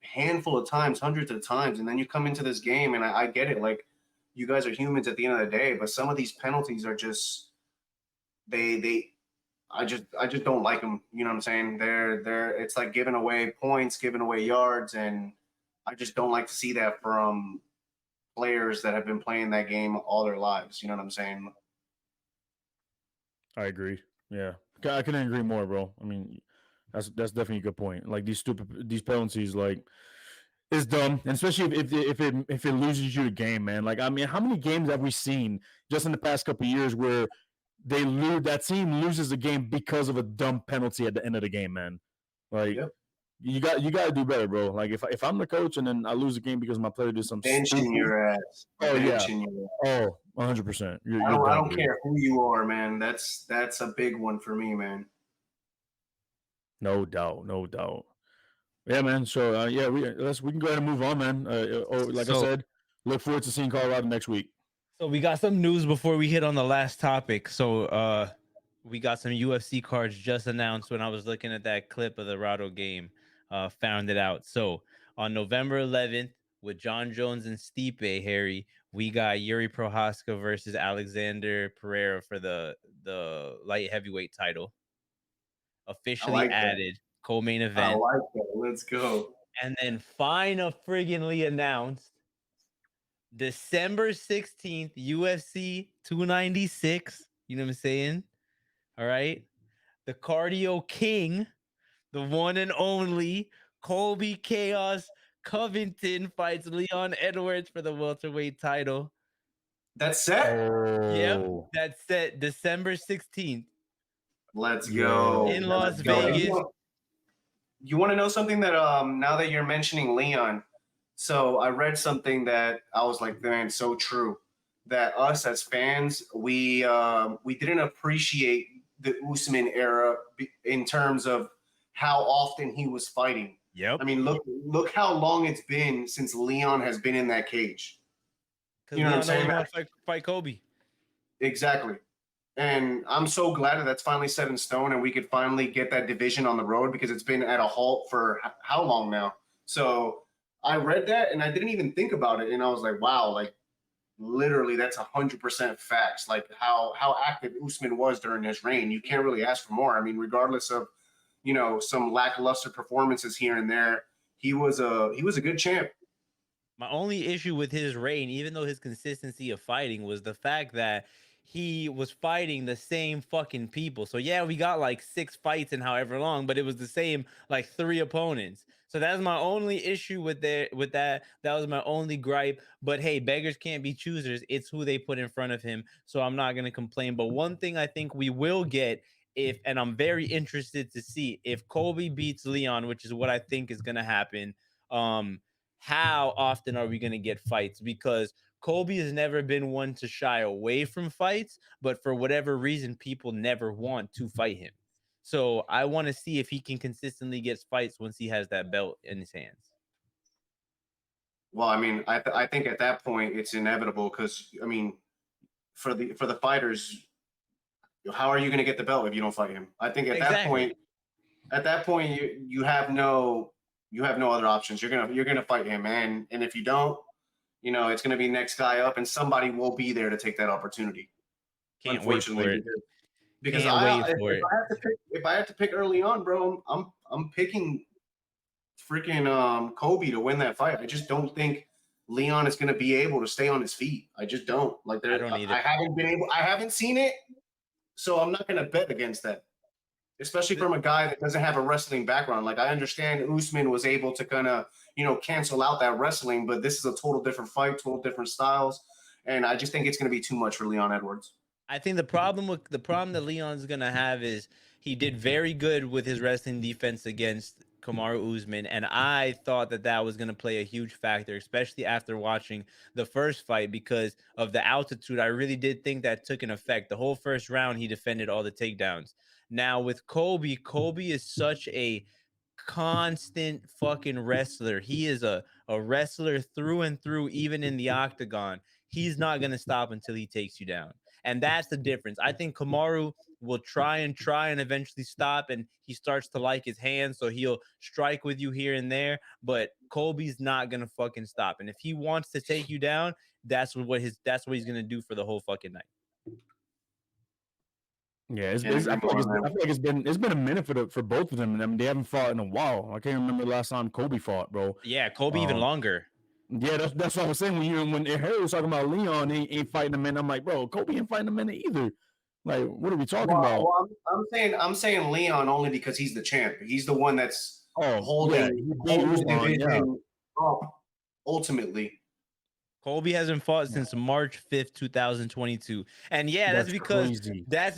handful of times, hundreds of times, and then you come into this game, and I get it. Like, you guys are humans at the end of the day, but some of these penalties are just they I just don't like them. You know what I'm saying? They're it's like giving away points, giving away yards, and I just don't like to see that from players that have been playing that game all their lives. You know what I'm saying? I agree. Yeah, I couldn't agree more, bro. I mean, that's definitely a good point. Like these penalties, like it's dumb, and especially if it loses you the game, man. Like I mean, how many games have we seen just in the past couple of years where they lose that team loses the game because of a dumb penalty at the end of the game, man? Like Yep. you got to do better, bro. Like if I'm the coach and then I lose the game because my player did something Benching stupid. your ass. Oh yeah. Benching your ass. Oh, 100%. You're I done, don't dude. care who you are, man. That's a big one for me, man. No doubt, no doubt. Yeah, man. So yeah, we can go ahead and move on, man. Like I So- said, look forward to seeing Colorado next week. So we got some news before we hit on the last topic. So we got some UFC cards just announced when I was looking at that clip of the Rado game. Found it out. So on November 11th, with John Jones and Stipe, Harry, we got Yuri Prohaska versus Alexander Pereira for the light heavyweight title. Officially like that. added co-main I event. like that. Let's go. And then friggin'ly announced December 16th, UFC 296. You know what I'm saying? All right. The Cardio King, the one and only Colby Chaos Covington fights Leon Edwards for the welterweight title. That's set. Yep. That's set December 16th. Let's go. In Las Let's go. And Vegas. You want to know something that now that you're mentioning Leon, so I read something that I was like, man, so true. That us as fans, we didn't appreciate the Usman era in terms of how often he was fighting. Yep. I mean, look how long it's been since Leon has been in that cage. Because You know what I'm saying? Want to fight Kobe. Exactly. And I'm so glad that that's finally set in stone and we could finally get that division on the road because it's been at a halt for how long now? So I read that and I didn't even think about it. And I was like, wow, like literally that's 100% facts. Like how active Usman was during his reign. You can't really ask for more. I mean, regardless of, some lackluster performances here and there, he was a good champ. My only issue with his reign, even though his consistency of fighting, was the fact that he was fighting the same fucking people. So yeah, we got like 6 fights in however long, but it was the same like 3 opponents. So that's my only issue with that. That was my only gripe. But hey, beggars can't be choosers. It's who they put in front of him. So I'm not gonna complain. But one thing I think we will get and I'm very interested to see if Colby beats Leon, which is what I think is gonna happen. How often are we going to get fights? Because Colby has never been one to shy away from fights, but for whatever reason, people never want to fight him. So I want to see if he can consistently get fights once he has that belt in his hands. Well, I mean, I think at that point it's inevitable because I mean, for the fighters, how are you going to get the belt if you don't fight him? I think at that point you have no other options. You're gonna fight him, and if you don't, it's gonna be next guy up, and somebody will be there to take that opportunity. Can't wait for it. Because if I have to pick early on, bro, I'm picking freaking Kobe to win that fight. I just don't think Leon is gonna be able to stay on his feet. I just don't. Like I don't either. I haven't seen it, so I'm not gonna bet against that. Especially from a guy that doesn't have a wrestling background. Like I understand Usman was able to kind of, cancel out that wrestling, but this is a total different fight, total different styles. And I just think it's going to be too much for Leon Edwards. I think the problem that Leon's gonna have is he did very good with his wrestling defense against Kamaru Usman, and I thought that was gonna play a huge factor, especially after watching the first fight because of the altitude. I really did think that took an effect. The whole first round, he defended all the takedowns. Now with Kobe is such a constant fucking wrestler. He is a wrestler through and through, even in the octagon. He's not gonna stop until he takes you down. And that's the difference. I think Kamaru will try and eventually stop, and he starts to like his hands, so he'll strike with you here and there. But Colby's not gonna fucking stop. And if he wants to take you down, that's what he's gonna do for the whole fucking night. Yeah, Can't agree more, man. I feel like it's been a minute for both of them. I mean, they haven't fought in a while. I can't remember the last time Kobe fought, bro. Yeah, Colby even longer. Yeah, that's what I was saying when Harry was talking about Leon ain't fighting a minute. I'm like, bro, Kobe ain't fighting a minute either. Like, what are we talking about? Well, I'm saying Leon only because he's the champ. He's the one that's holding yeah, the division up ultimately. Colby hasn't fought since March 5th, 2022. And yeah, that's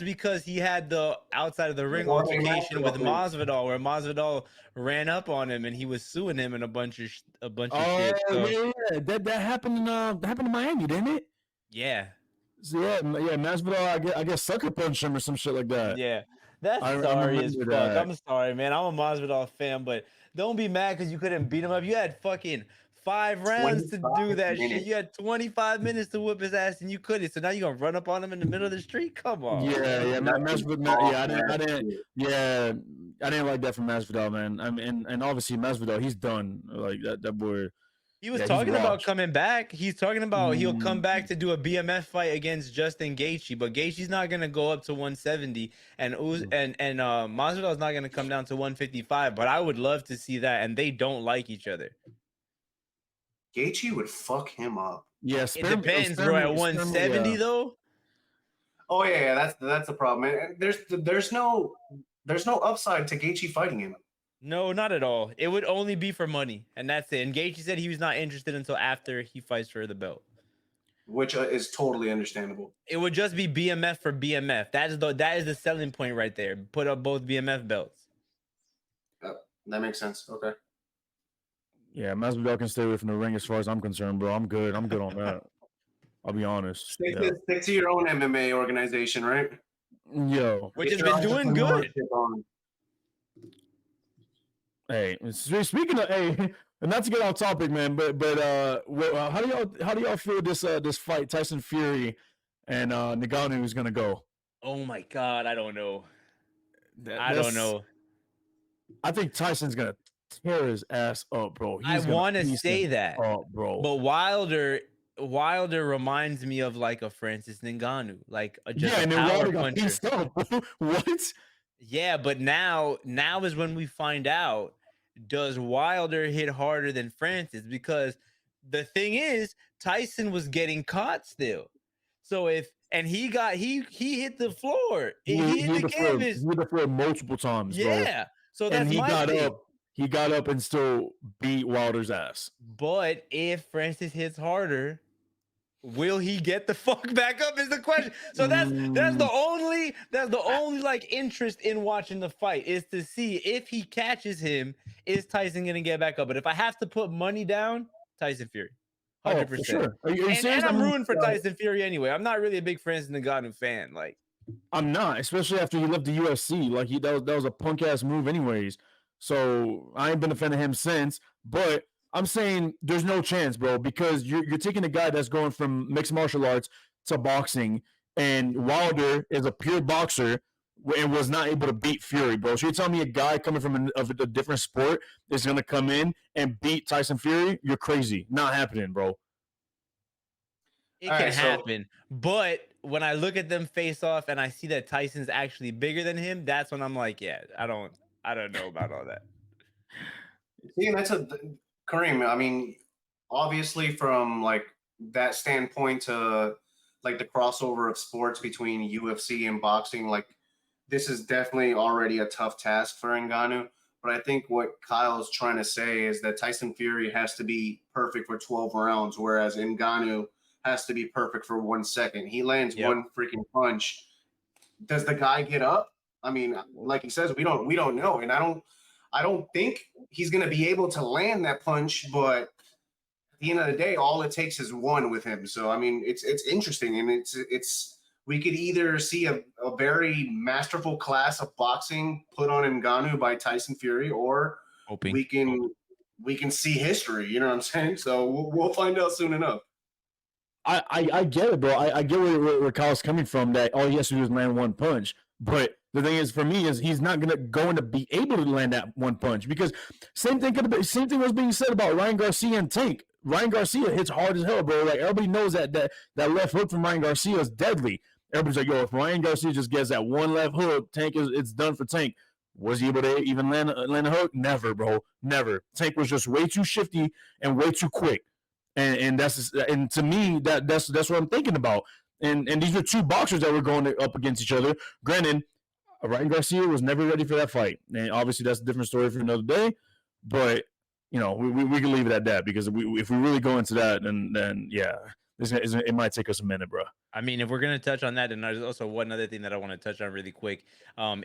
because he had the outside of the ring altercation with Masvidal, where Masvidal ran up on him and he was suing him and a bunch of shit. So, yeah, that happened in Miami, didn't it? Yeah. So yeah, Masvidal, I guess sucker punched him or some shit like that. Yeah. That's sorry as fuck. I'm sorry, man. I'm a Masvidal fan, but don't be mad because you couldn't beat him up. You had fucking 5 rounds to do that shit. You had 25 minutes to whip his ass and you couldn't. So now you're gonna run up on him in the middle of the street? Come on. Yeah, I didn't like that from Masvidal, man. I mean, and obviously Masvidal, he's done. Like that boy. He was talking about coming back. He's talking about he'll come back to do a BMF fight against Justin Gaethje, but Gaethje's not gonna go up to 170, and Masvidal's not gonna come down to 155. But I would love to see that, and they don't like each other. Gaethje would fuck him up. Yes, it depends, bro. At 170 though. Oh yeah, that's the problem. Man. There's no upside to Gaethje fighting him. No, not at all. It would only be for money, and that's it. And Gaethje said he was not interested until after he fights for the belt, which is totally understandable. It would just be BMF for BMF. That is the selling point right there. Put up both BMF belts. That makes sense. Okay. Yeah, Masvidal can stay away from the ring as far as I'm concerned, bro. I'm good on that. I'll be honest. Stick to your own MMA organization, right? Yo, which has been doing good. Hey, speaking of not to get off topic, man, but how do y'all feel this fight, Tyson Fury and Ngannou, is gonna go? Oh my God, I don't know. I don't know. I think Tyson's gonna tear his ass up, bro. I want to say that, bro. But Wilder reminds me of like a Francis Ngannou, like a power puncher. What? Yeah, but now is when we find out, does Wilder hit harder than Francis? Because the thing is, Tyson was getting caught still. So he hit the floor. He hit the canvas. He hit the floor multiple times, bro. Yeah. So that's my thing. He got up and still beat Wilder's ass. But if Francis hits harder, will he get the fuck back up is the question. So that's the only like interest in watching the fight, is to see if he catches him, is Tyson gonna get back up? But if I have to put money down, Tyson Fury, 100%. For sure. And I'm rooting for Tyson Fury anyway. I'm not really a big Francis Ngannou fan. Like, I'm not, especially after he left the UFC. Like that was a punk ass move, anyways. So I ain't been a fan of him since. But I'm saying there's no chance, bro, because you're taking a guy that's going from mixed martial arts to boxing, and Wilder is a pure boxer and was not able to beat Fury, bro. So you're telling me a guy coming from a different sport is going to come in and beat Tyson Fury? You're crazy. Not happening, bro. It can happen. But when I look at them face off and I see that Tyson's actually bigger than him, that's when I'm like, yeah, I don't know about all that. See, that's Kareem, I mean, obviously from like that standpoint to like the crossover of sports between UFC and boxing, like this is definitely already a tough task for Ngannou. But I think what Kyle's trying to say is that Tyson Fury has to be perfect for 12 rounds, whereas Ngannou has to be perfect for 1 second. He lands one freaking punch. Does the guy get up? I mean, like he says, we don't know, and I don't think he's going to be able to land that punch, but at the end of the day, all it takes is one with him. So, I mean, it's interesting, and it's we could either see a very masterful class of boxing put on Ngannou by Tyson Fury, or we can see history, you know what I'm saying? So we'll find out soon enough. I get it, bro. I get where Kyle's coming from. That all he has to do is land one punch. But the thing is, for me, is he's not going to be able to land that one punch because same thing was being said about Ryan Garcia and Tank. Ryan Garcia hits hard as hell, bro. Like everybody knows that left hook from Ryan Garcia is deadly. Everybody's like, yo, if Ryan Garcia just gets that one left hook, it's done for Tank. Was he able to even land a hook? Never, bro. Never. Tank was just way too shifty and way too quick. And to me that's what I'm thinking about. And these were two boxers that were going up against each other. Granted, Ryan Garcia was never ready for that fight, and obviously that's a different story for another day. But we can leave it at that because if we really go into that, then yeah, it might take us a minute, bro. I mean, if we're gonna touch on that, and there's also one other thing that I want to touch on really quick,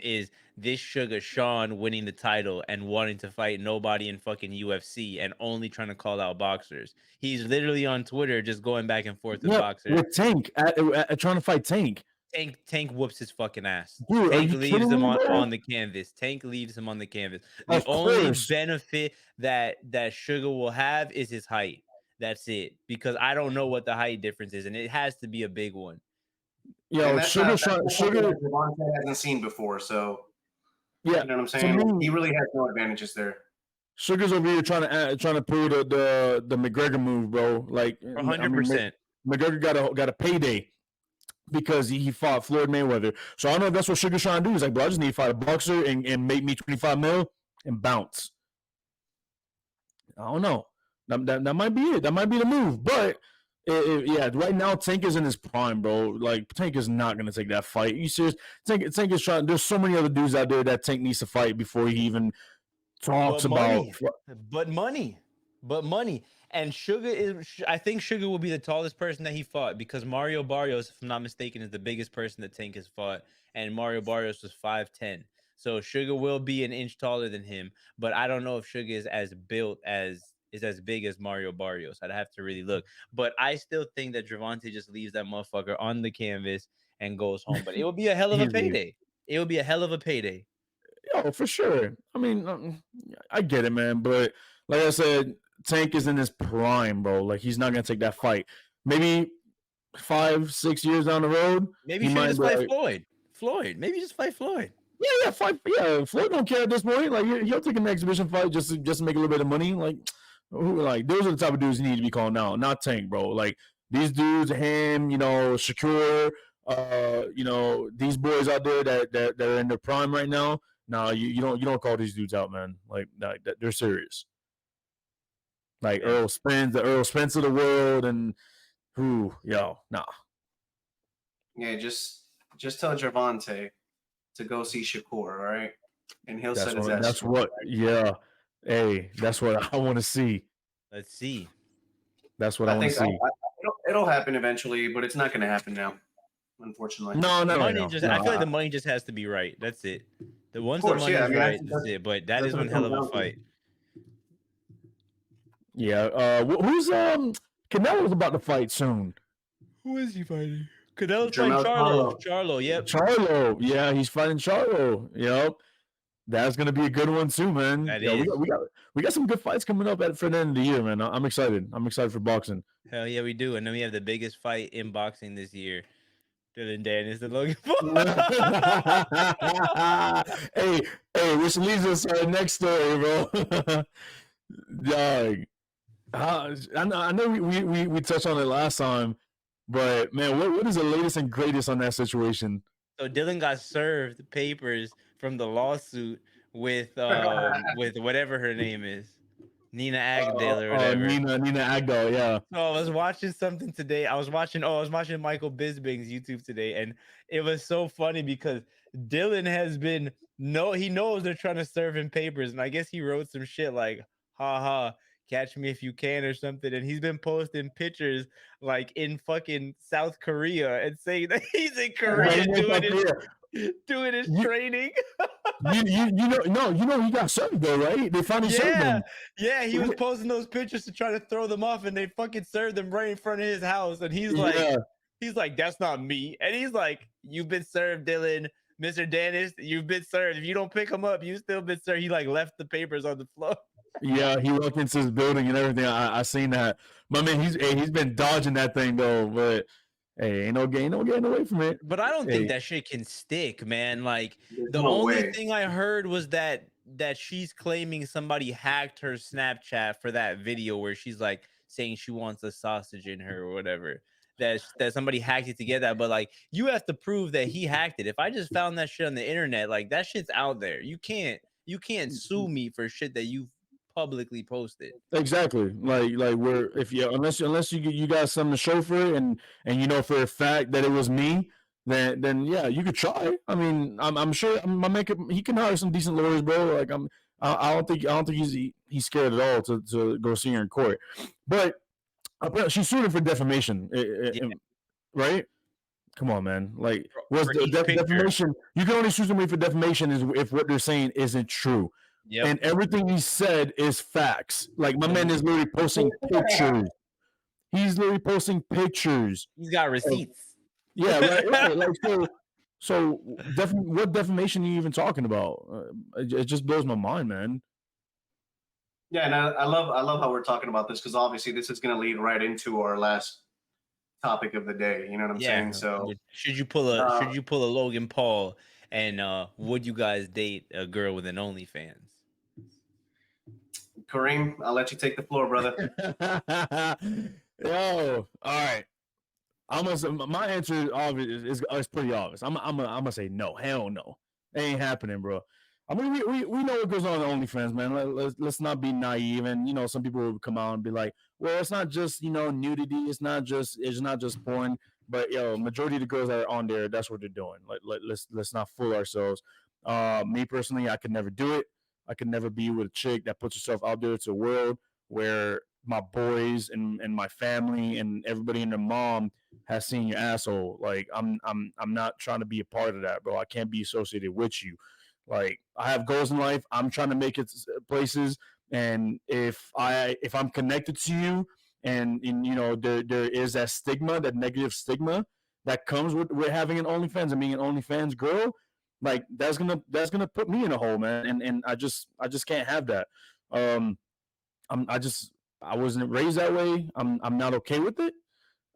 is this Sugar Sean winning the title and wanting to fight nobody in fucking UFC and only trying to call out boxers. He's literally on Twitter just going back and forth with boxers. With Tank trying to fight Tank. Tank whoops his fucking ass. Dude, Tank leaves him on the canvas. Tank leaves him on the canvas. The only benefit that Sugar will have is his height. That's it. Because I don't know what the height difference is, and it has to be a big one. Yo, Sugar Devontae hasn't seen before, so yeah, you know what I'm saying. He really has no advantages there. Sugar's over here trying to pull the McGregor move, bro. Like 100%. McGregor got a payday because he fought Floyd Mayweather. So I don't know if that's what Sugar's trying to do. He's like, bro, I just need to fight a boxer and make me 25 mil and bounce. I don't know. That might be it. That might be the move. But yeah, right now Tank is in his prime, bro. Like Tank is not gonna take that fight. You serious? Tank is trying. There's so many other dudes out there that Tank needs to fight before he even talks about. But money. And Sugar I think Sugar will be the tallest person that he fought because Mario Barrios, if I'm not mistaken, is the biggest person that Tank has fought, and Mario Barrios was 5'10". So Sugar will be an inch taller than him, but I don't know if Sugar is as big as Mario Barrios. I'd have to really look. But I still think that Gervonta just leaves that motherfucker on the canvas and goes home. But it will be a hell of a payday. It will be a hell of a payday. Oh, for sure. I mean, I get it, man. But like I said, Tank is in his prime, bro. Like he's not gonna take that fight. Maybe 5-6 years down the road, maybe he might just fight Floyd. Maybe just fight Floyd. Yeah, fight. Yeah, Floyd don't care at this point. Like he'll take an exhibition fight just to make a little bit of money. Like those are the type of dudes you need to be calling out, not Tank, bro. Like these dudes, him, Shakur, these boys out there that are in their prime right now. Nah, you don't call these dudes out, man. Like they're serious. Like Earl Spence of the world, and nah. Yeah, just tell Gervonta to go see Shakur, all right? And he'll set his ass. That's what. Yeah. Hey, that's what I want to see. Let's see. That's what I want to see. It'll happen eventually, but it's not going to happen now, unfortunately. No. I feel like the money just has to be right. That's it. Once the money's right, that's it. But that is one hell of a fight. Yeah. Who's Canelo's about to fight soon? Who is he fighting? Canelo's fighting Charlo. Charlo, yep. Charlo. Yeah, he's fighting Charlo. Yep. That's gonna be a good one too, man. We got some good fights coming up for the end of the year, man. I'm excited. I'm excited for boxing. Hell yeah, we do. And then we have the biggest fight in boxing this year. Dylan Dennis and Logan Paul. hey, which leads us to our next story, bro. Dog. I know we touched on it last time, but man, what is the latest and greatest on that situation? So Dylan got served papers from the lawsuit with whatever her name is, Nina Agdal or whatever. Nina Agdal, yeah. So I was watching something today. I was watching Michael Bisping's YouTube today, and it was so funny because Dylan he knows they're trying to serve him papers, and I guess he wrote some shit like, haha, catch me if you can or something, and he's been posting pictures like in fucking South Korea and saying that he's in Korea doing his training. you know he got served though, right? They finally served him. Yeah, he was posting those pictures to try to throw them off, and they fucking served them right in front of his house, and he's like, that's not me, and he's like, you've been served, Dylan. Mr. Dennis, you've been served. If you don't pick him up, you still been served. He like left the papers on the floor. Yeah, he walked into his building and everything. I seen that. My man, he's been dodging that thing though. But hey, ain't no getting away from it. But I don't think Hey, that shit can stick, man. Like There's the no only way. thing I heard was that she's claiming somebody hacked her Snapchat for that video where she's like saying she wants a sausage in her or whatever. That somebody hacked it to get that, but like you have to prove that he hacked it. If I just found that shit on the internet, like that shit's out there. You can't sue me for shit that you've publicly posted. exactly. Like where if you unless you got something to show for it and you know for a fact that it was me, then yeah, you could try. I mean, I'm sure he can hire some decent lawyers, bro. Like I don't think he's scared at all to go see her in court. But she's suing him for defamation, Yeah, right? Come on, man. Like, was for the each picture. defamation? You can only sue somebody for defamation is if what they're saying isn't true, Yep. and everything he said is facts. Like my man is literally posting pictures. He's literally posting pictures. He's got receipts. Yeah, right. Like so, what defamation are you even talking about? It just blows my mind, man. Yeah, and I love how we're talking about this because obviously this is going to lead right into our last topic of the day. You know what I'm Yeah. saying? So Should you pull a uh, Logan Paul and would you guys date a girl with an OnlyFans? Kareem, I'll let you take the floor, brother. Yo, all right. My answer is obvious. Is pretty obvious. I'm gonna say no. Hell no. It ain't happening, bro. I mean, we know what goes on in OnlyFans, man. Let's not be naive. And you know, some people will come out and be like, "Well, it's not just nudity. It's not just porn." But majority of the girls that are on there, that's what they're doing. Like, let's not fool ourselves. Me personally, I could never do it. I could never be with a chick that puts herself out there to the world where my boys and my family and everybody and their mom has seen your asshole. Like I'm not trying to be a part of that, bro. I can't be associated with you. Like I have goals in life. I'm trying to make it places, and if I'm connected to you, and there is that stigma, that negative stigma that comes with having an OnlyFans and being an OnlyFans girl, like that's gonna put me in a hole, man. And I just can't have that. I'm I wasn't raised that way. I'm not okay with it.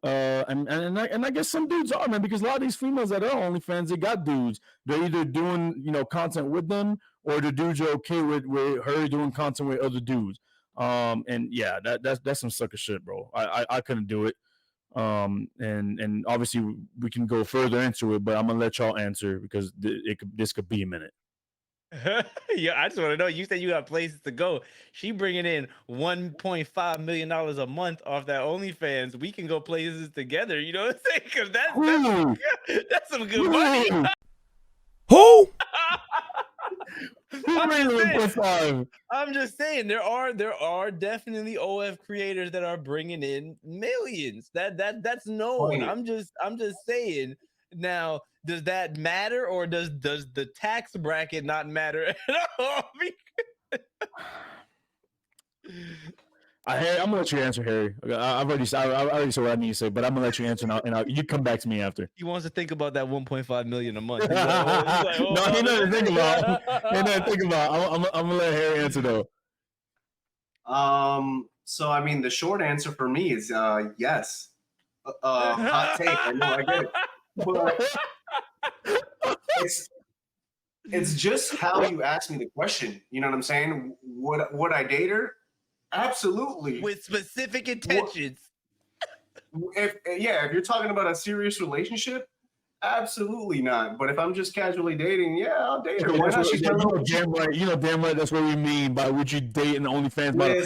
I guess some dudes are, man, because a lot of these females that are OnlyFans, they got dudes. They're either doing content with them, or the dudes are okay with her doing content with other dudes. And yeah, that's some sucker shit, bro. I couldn't do it. And obviously we can go further into it, but I'm gonna let y'all answer because this could be a minute. Yeah, I just want to know. You said you got places to go. She bringing in $1.5 million a month off that OnlyFans. We can go places together. You know what I'm saying? Because that's some good money. Who? I'm just saying. 1.5? I'm just saying there are definitely OF creators that are bringing in millions. That's known. Funny. I'm just saying. Now, does that matter, or does the tax bracket not matter at all? I'm gonna let you answer, Harry. I already said what I need to say, but I'm gonna let you answer now, and you come back to me after. He wants to think about that 1.5 million a month. No, he doesn't think about. He doesn't think about. I'm gonna let Harry answer though. So I mean, the short answer for me is yes. Hot take. I know, I get it, but it's just how you ask me the question. You know what I'm saying? Would I date her? Absolutely. With specific intentions. If you're talking about a serious relationship, absolutely not. But if I'm just casually dating, yeah, I'll date her. Why not? She's my little damn right. That's what we mean by would you date an OnlyFans model.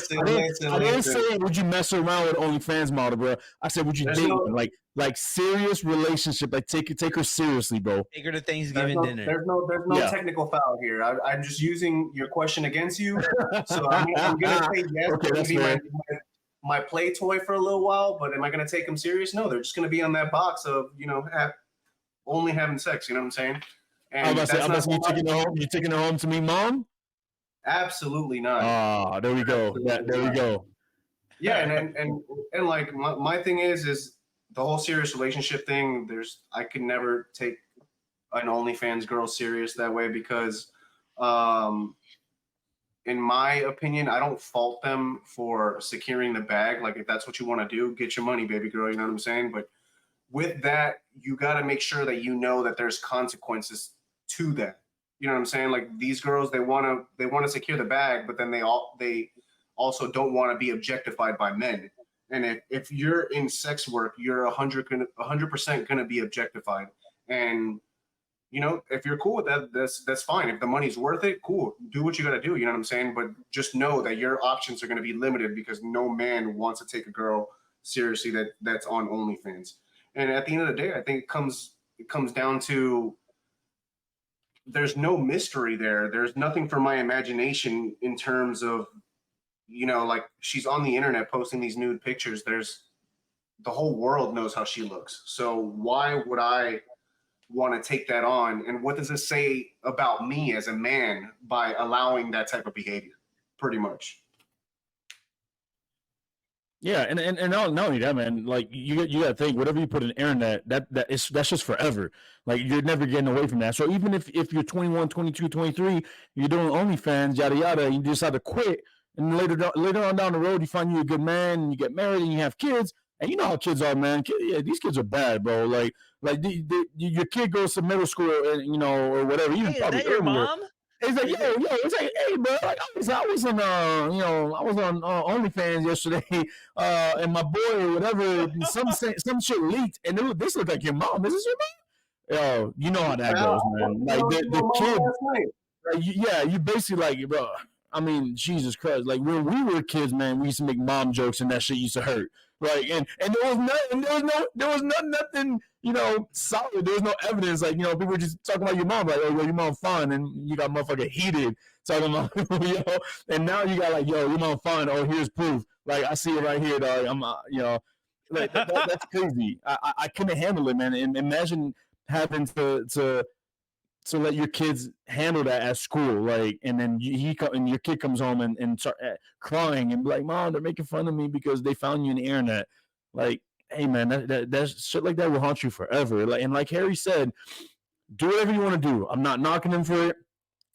I didn't say would you mess around with OnlyFans model, bro. I said would you date like serious relationship, like take her seriously, bro. Take her to Thanksgiving dinner. There's no technical foul here. I'm just using your question against you. So I'm gonna say yes. Okay, that's fair. My play toy for a little while, but am I gonna take them serious? No, they're just gonna be on that box of only having sex. You know what I'm saying? And I'm you taking her home to meet mom? Absolutely not. Ah, there we go. There we go. Yeah, and like my thing is the whole serious relationship thing. I could never take an OnlyFans girl serious that way because in my opinion, I don't fault them for securing the bag. Like, if that's what you want to do, get your money, baby girl. You know what I'm saying? But with that, you got to make sure that you know that there's consequences to that. You know what I'm saying? Like, these girls, they want to secure the bag, but then they also don't want to be objectified by men. And if you're in sex work, you're 100% going to be objectified. And you know, if you're cool with that, that's fine. If the money's worth it, cool. Do what you got to do. You know what I'm saying? But just know that your options are going to be limited because no man wants to take a girl seriously that's on OnlyFans. And at the end of the day, I think it comes down to there's no mystery there. There's nothing for my imagination in terms of, you know, like she's on the internet posting these nude pictures. There's the whole world knows how she looks. So why would I want to take that on? And what does it say about me as a man by allowing that type of behavior? Pretty much. Yeah, and not only that, man. Like you got to think whatever you put in the internet, that's just forever. Like you're never getting away from that. So even if you're 21, 22, 23, you're doing OnlyFans, yada yada, and you decide to quit, and later on down the road, you find you a good man, and you get married, and you have kids. And you know how kids are, man. Yeah, these kids are bad, bro. Like your kid goes to middle school, and you know, or whatever. Even Hey, is probably that your earlier. mom? It's like, yo, it's like, hey, bro, like I was on, I was on OnlyFans yesterday, and my boy or whatever, some shit leaked, and this looked like your mom. Is this your mom? Yo, you know how that goes, man. Like the kid, yeah, you basically like, bro. I mean, Jesus Christ! Like when we were kids, man, we used to make mom jokes, and that shit used to hurt. Like, and there was nothing, you know, solid. There was no evidence. Like, you know, people were just talking about your mom, like, oh, yo, your mom fine, and you got motherfucker heated talking about, you know, and now you got like, yo, your mom fine. Oh, here's proof. Like, I see it right here, dog. I'm, you know, like that's crazy. I couldn't handle it, man. And imagine having to let your kids handle that at school, like, and then and your kid comes home and start crying and be like, "Mom, they're making fun of me because they found you on the internet." Like, hey, man, that's shit like that will haunt you forever. Like, and like Harry said, do whatever you want to do. I'm not knocking him for it.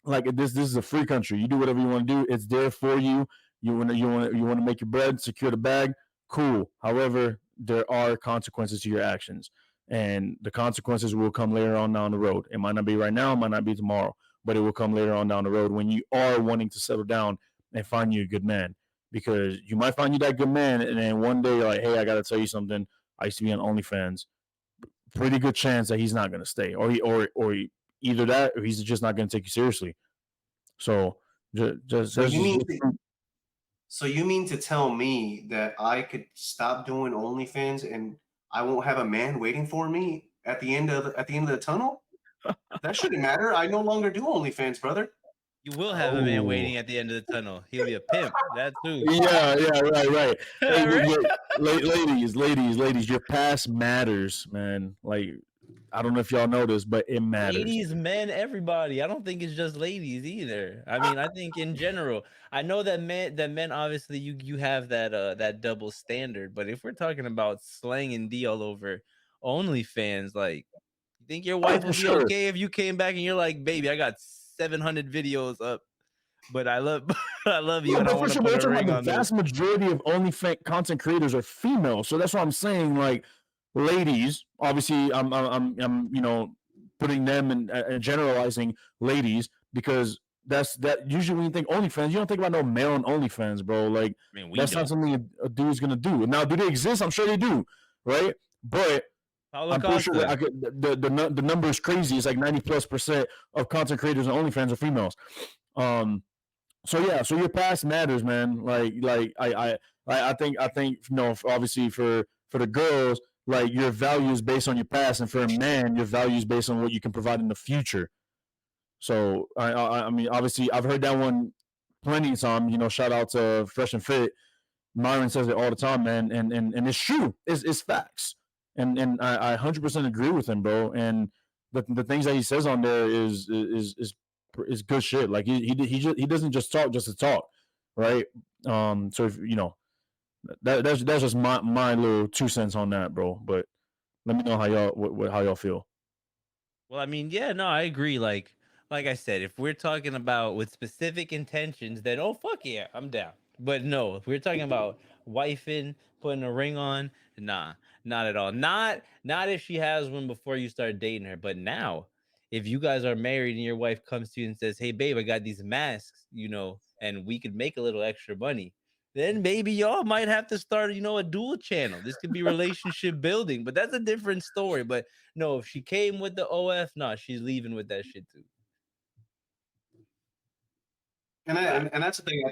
Like this is a free country. You do whatever you want to do. It's there for you. You want to make your bread, secure the bag. Cool. However, there are consequences to your actions. And the consequences will come later on down the road. It might not be right now, it might not be tomorrow, but it will come later on down the road when you are wanting to settle down and find you a good man. Because you might find you that good man, and then one day you're like, hey, I got to tell you something. I used to be on OnlyFans. Pretty good chance that he's not going to stay, or either that, or he's just not going to take you seriously. So so you mean to tell me that I could stop doing OnlyFans and I won't have a man waiting for me at the end of the tunnel? That shouldn't matter. I no longer do OnlyFans, brother. You will have a man waiting at the end of the tunnel. He'll be a pimp. That too. Yeah, right. Hey, Right? ladies, your past matters, man. Like, I don't know if y'all know this, but it matters. Ladies, men, everybody. I don't think it's just ladies either. I mean, I think in general. I know that men obviously you have that double standard, but if we're talking about slang and D all over OnlyFans, like, you think your wife would be okay if you came back and you're like, baby, I got 700 videos up, but I love you, and I want to put a ring on the vast majority of OnlyFans content creators are female, so that's what I'm saying. Like, ladies, obviously, I'm you know, putting them and generalizing ladies because that usually when you think OnlyFans, you don't think about no male on OnlyFans, bro. Like, I mean, that's not something a dude's gonna do. Now, do they exist? I'm sure they do, right? But I'm pretty sure that the number is crazy. It's like 90+% of content creators on OnlyFans are females. So yeah, so your past matters, man. Like I think you know, obviously for the girls, like, your value is based on your past, and for a man, your value is based on what you can provide in the future. So I mean, obviously, I've heard that one plenty of times. You know, shout out to Fresh and Fit. Myron says it all the time, man, and it's true. It's facts. And I 100% agree with him, bro. And the things that he says on there is good shit. Like he doesn't just talk just to talk, right? So if you know, that's just my little 2 cents on that, bro. But let me know how y'all how y'all feel. Well, I mean, yeah, no, I agree. Like, like I said, if we're talking about with specific intentions, then oh fuck yeah, I'm down. But no, if we're talking about wifing, putting a ring on, nah, not at all. Not if she has one before you start dating her. But now, if you guys are married and your wife comes to you and says, "Hey babe, I got these masks, and we could make a little extra money." Then maybe y'all might have to start, a dual channel. This could be relationship building, but that's a different story. But no, if she came with the OF, no, she's leaving with that shit too. And that's the thing.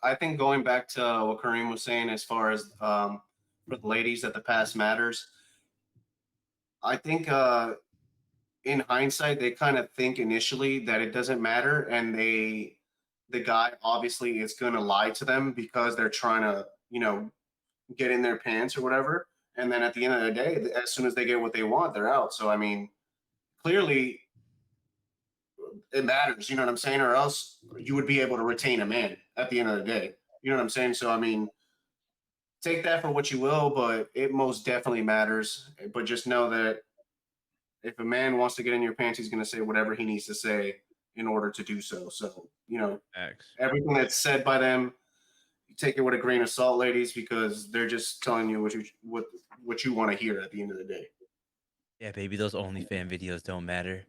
I think going back to what Kareem was saying as far as for the ladies that the past matters. I think in hindsight they kind of think initially that it doesn't matter, and the guy obviously is going to lie to them because they're trying to get in their pants or whatever. And then at the end of the day, as soon as they get what they want, they're out. So I mean, clearly it matters, you know what I'm saying? Or else you would be able to retain a man at the end of the day. You know what I'm saying? So I mean, take that for what you will, but it most definitely matters. But just know that if a man wants to get in your pants, he's going to say whatever he needs to say in order to do so. So, X. everything that's said by them, you take it with a grain of salt, ladies, because they're just telling you what you want to hear at the end of the day. Yeah, baby, those OnlyFans videos don't matter.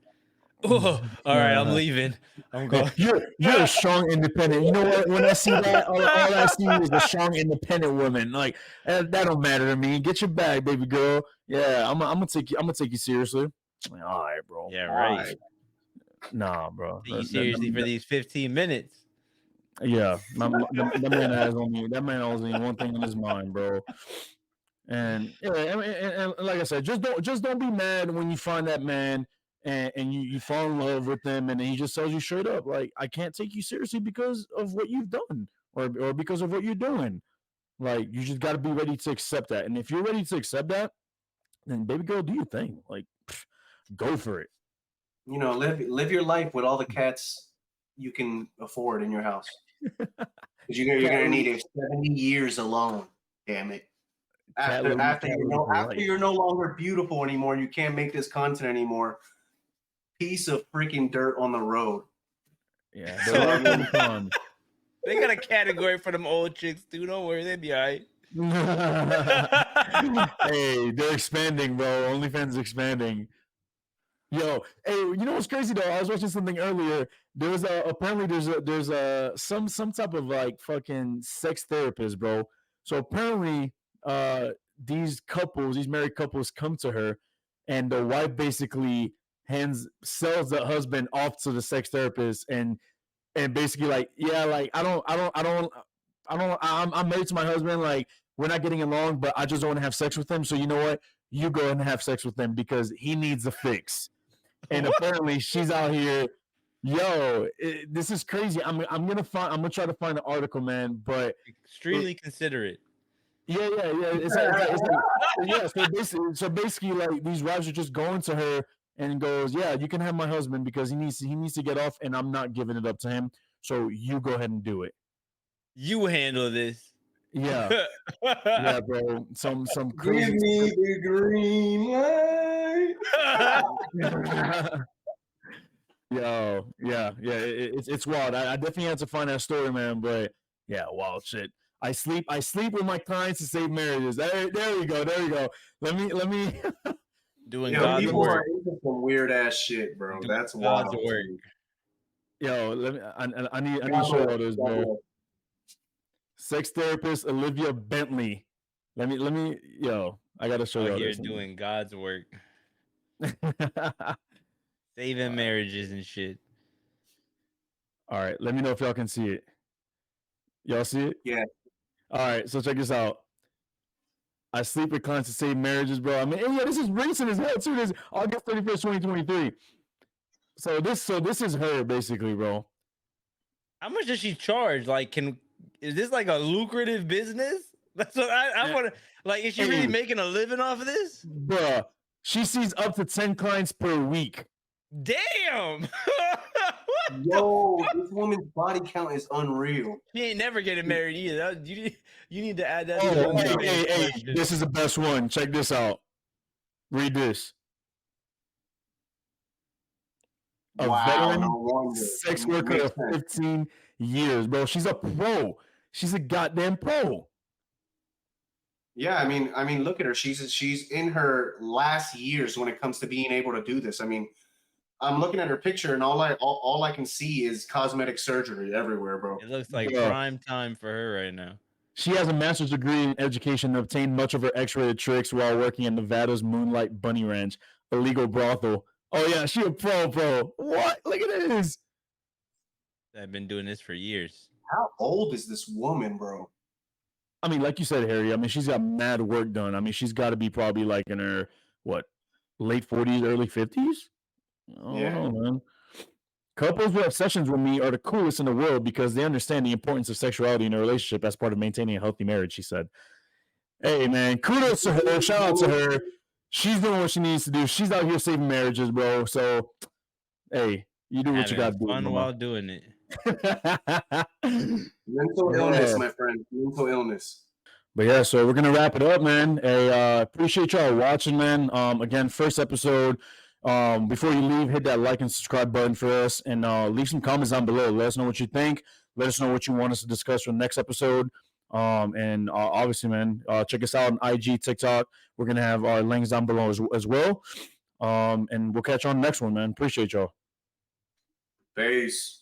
Oh, all right, I'm leaving. I'm going. You're a strong, independent. You know what? When I see that, all I see is a strong, independent woman. Like that don't matter to me. Get your bag, baby girl. Yeah, I'm gonna take you. I'm gonna take you seriously. Like, all right, bro. Yeah, All right. Nah, bro. Take you seriously for these 15 minutes. Yeah, the man has only one thing in his mind, bro. And yeah, and like I said, just don't be mad when you find that man and you fall in love with him and he just tells you straight up like I can't take you seriously because of what you've done or because of what you're doing. Like you just got to be ready to accept that. And if you're ready to accept that, then baby girl, do your thing. Like go for it. Live your life with all the cats you can afford in your house. Because you're gonna need it 70 years alone. Damn it. After you're no longer beautiful anymore, you can't make this content anymore. Piece of freaking dirt on the road. Yeah, so, they got a category for them old chicks too. Don't worry, they be all right. Hey, they're expanding, bro. OnlyFans is expanding. Yo, hey, you know what's crazy though? I was watching something earlier. There was apparently there's some type of like fucking sex therapist, bro. So apparently, these married couples come to her, and the wife basically sells the husband off to the sex therapist, and basically like, yeah, like I'm married to my husband, like we're not getting along, but I just don't want to have sex with him. So you know what? You go and have sex with him because he needs a fix. And apparently she's out here, this is crazy. I'm gonna try to find the article, man. But extremely considerate. Yeah. It's like yeah. So basically, like these wives are just going to her and goes, yeah, you can have my husband because he needs to get off, and I'm not giving it up to him. So you go ahead and do it. You handle this. Yeah, yeah, bro. Some crazy. Give me the green light. Yo, yeah. It's wild. I definitely had to find that story, man. But yeah, wild shit. I sleep with my clients to save marriages. There we go. Let me doing God's work. Some weird ass shit, bro. That's God's wild. work. Yo, I need to show all this, bro. Sex therapist Olivia Bentley. Let me. Yo, I gotta show you all here this. Doing God's work. Saving marriages and shit. All right, let me know if y'all can see it. Y'all see it? Yeah. All right, so check this out. I sleep with clients to save marriages, bro. I mean, yeah, this is recent as hell too. This August 31st, 2023. So this is her basically, bro. How much does she charge? Like, is this like a lucrative business? That's what I want to. Like, is she really making a living off of this? Bruh, she sees up to 10 clients per week. Damn. Yo, this woman's body count is unreal. She ain't never getting married either. You need to add that. Hey, this is the best one. Check this out. Read this. A Wow, veteran no wonder. sex It worker makes of sense. 15 years, bro. She's a pro. She's a goddamn pro. Yeah, I mean, look at her. She's in her last years when it comes to being able to do this. I mean, I'm looking at her picture, and all I can see is cosmetic surgery everywhere, bro. It looks like Bruh. prime time for her right now. She has a master's degree in education and obtained much of her X-rated tricks while working at Nevada's Moonlight Bunny Ranch, a legal brothel. Oh yeah, she a pro. What? Look at this. I've been doing this for years. How old is this woman, bro? I mean, like you said, Harry. I mean, she's got mad work done. I mean, she's got to be probably like in her what, late 40s, early 50s. I don't Yeah. know, man. Couples who have sessions with me are the coolest in the world because they understand the importance of sexuality in a relationship as part of maintaining a healthy marriage, she said. Hey, man, kudos to her. Shout out to her. She's doing what she needs to do. She's out here saving marriages, bro. So, hey, you do what you got Having to do, fun mama. while doing it. Mental illness, my friend. Mental illness. But yeah, so we're gonna wrap it up, man. Hey, appreciate y'all watching, man. Again, first episode. Before you leave, hit that like and subscribe button for us, and leave some comments down below. Let us know what you think. Let us know what you want us to discuss for the next episode. And obviously, man, check us out on IG, TikTok. We're gonna have our links down below as well. And we'll catch you on the next one, man. Appreciate y'all. Peace.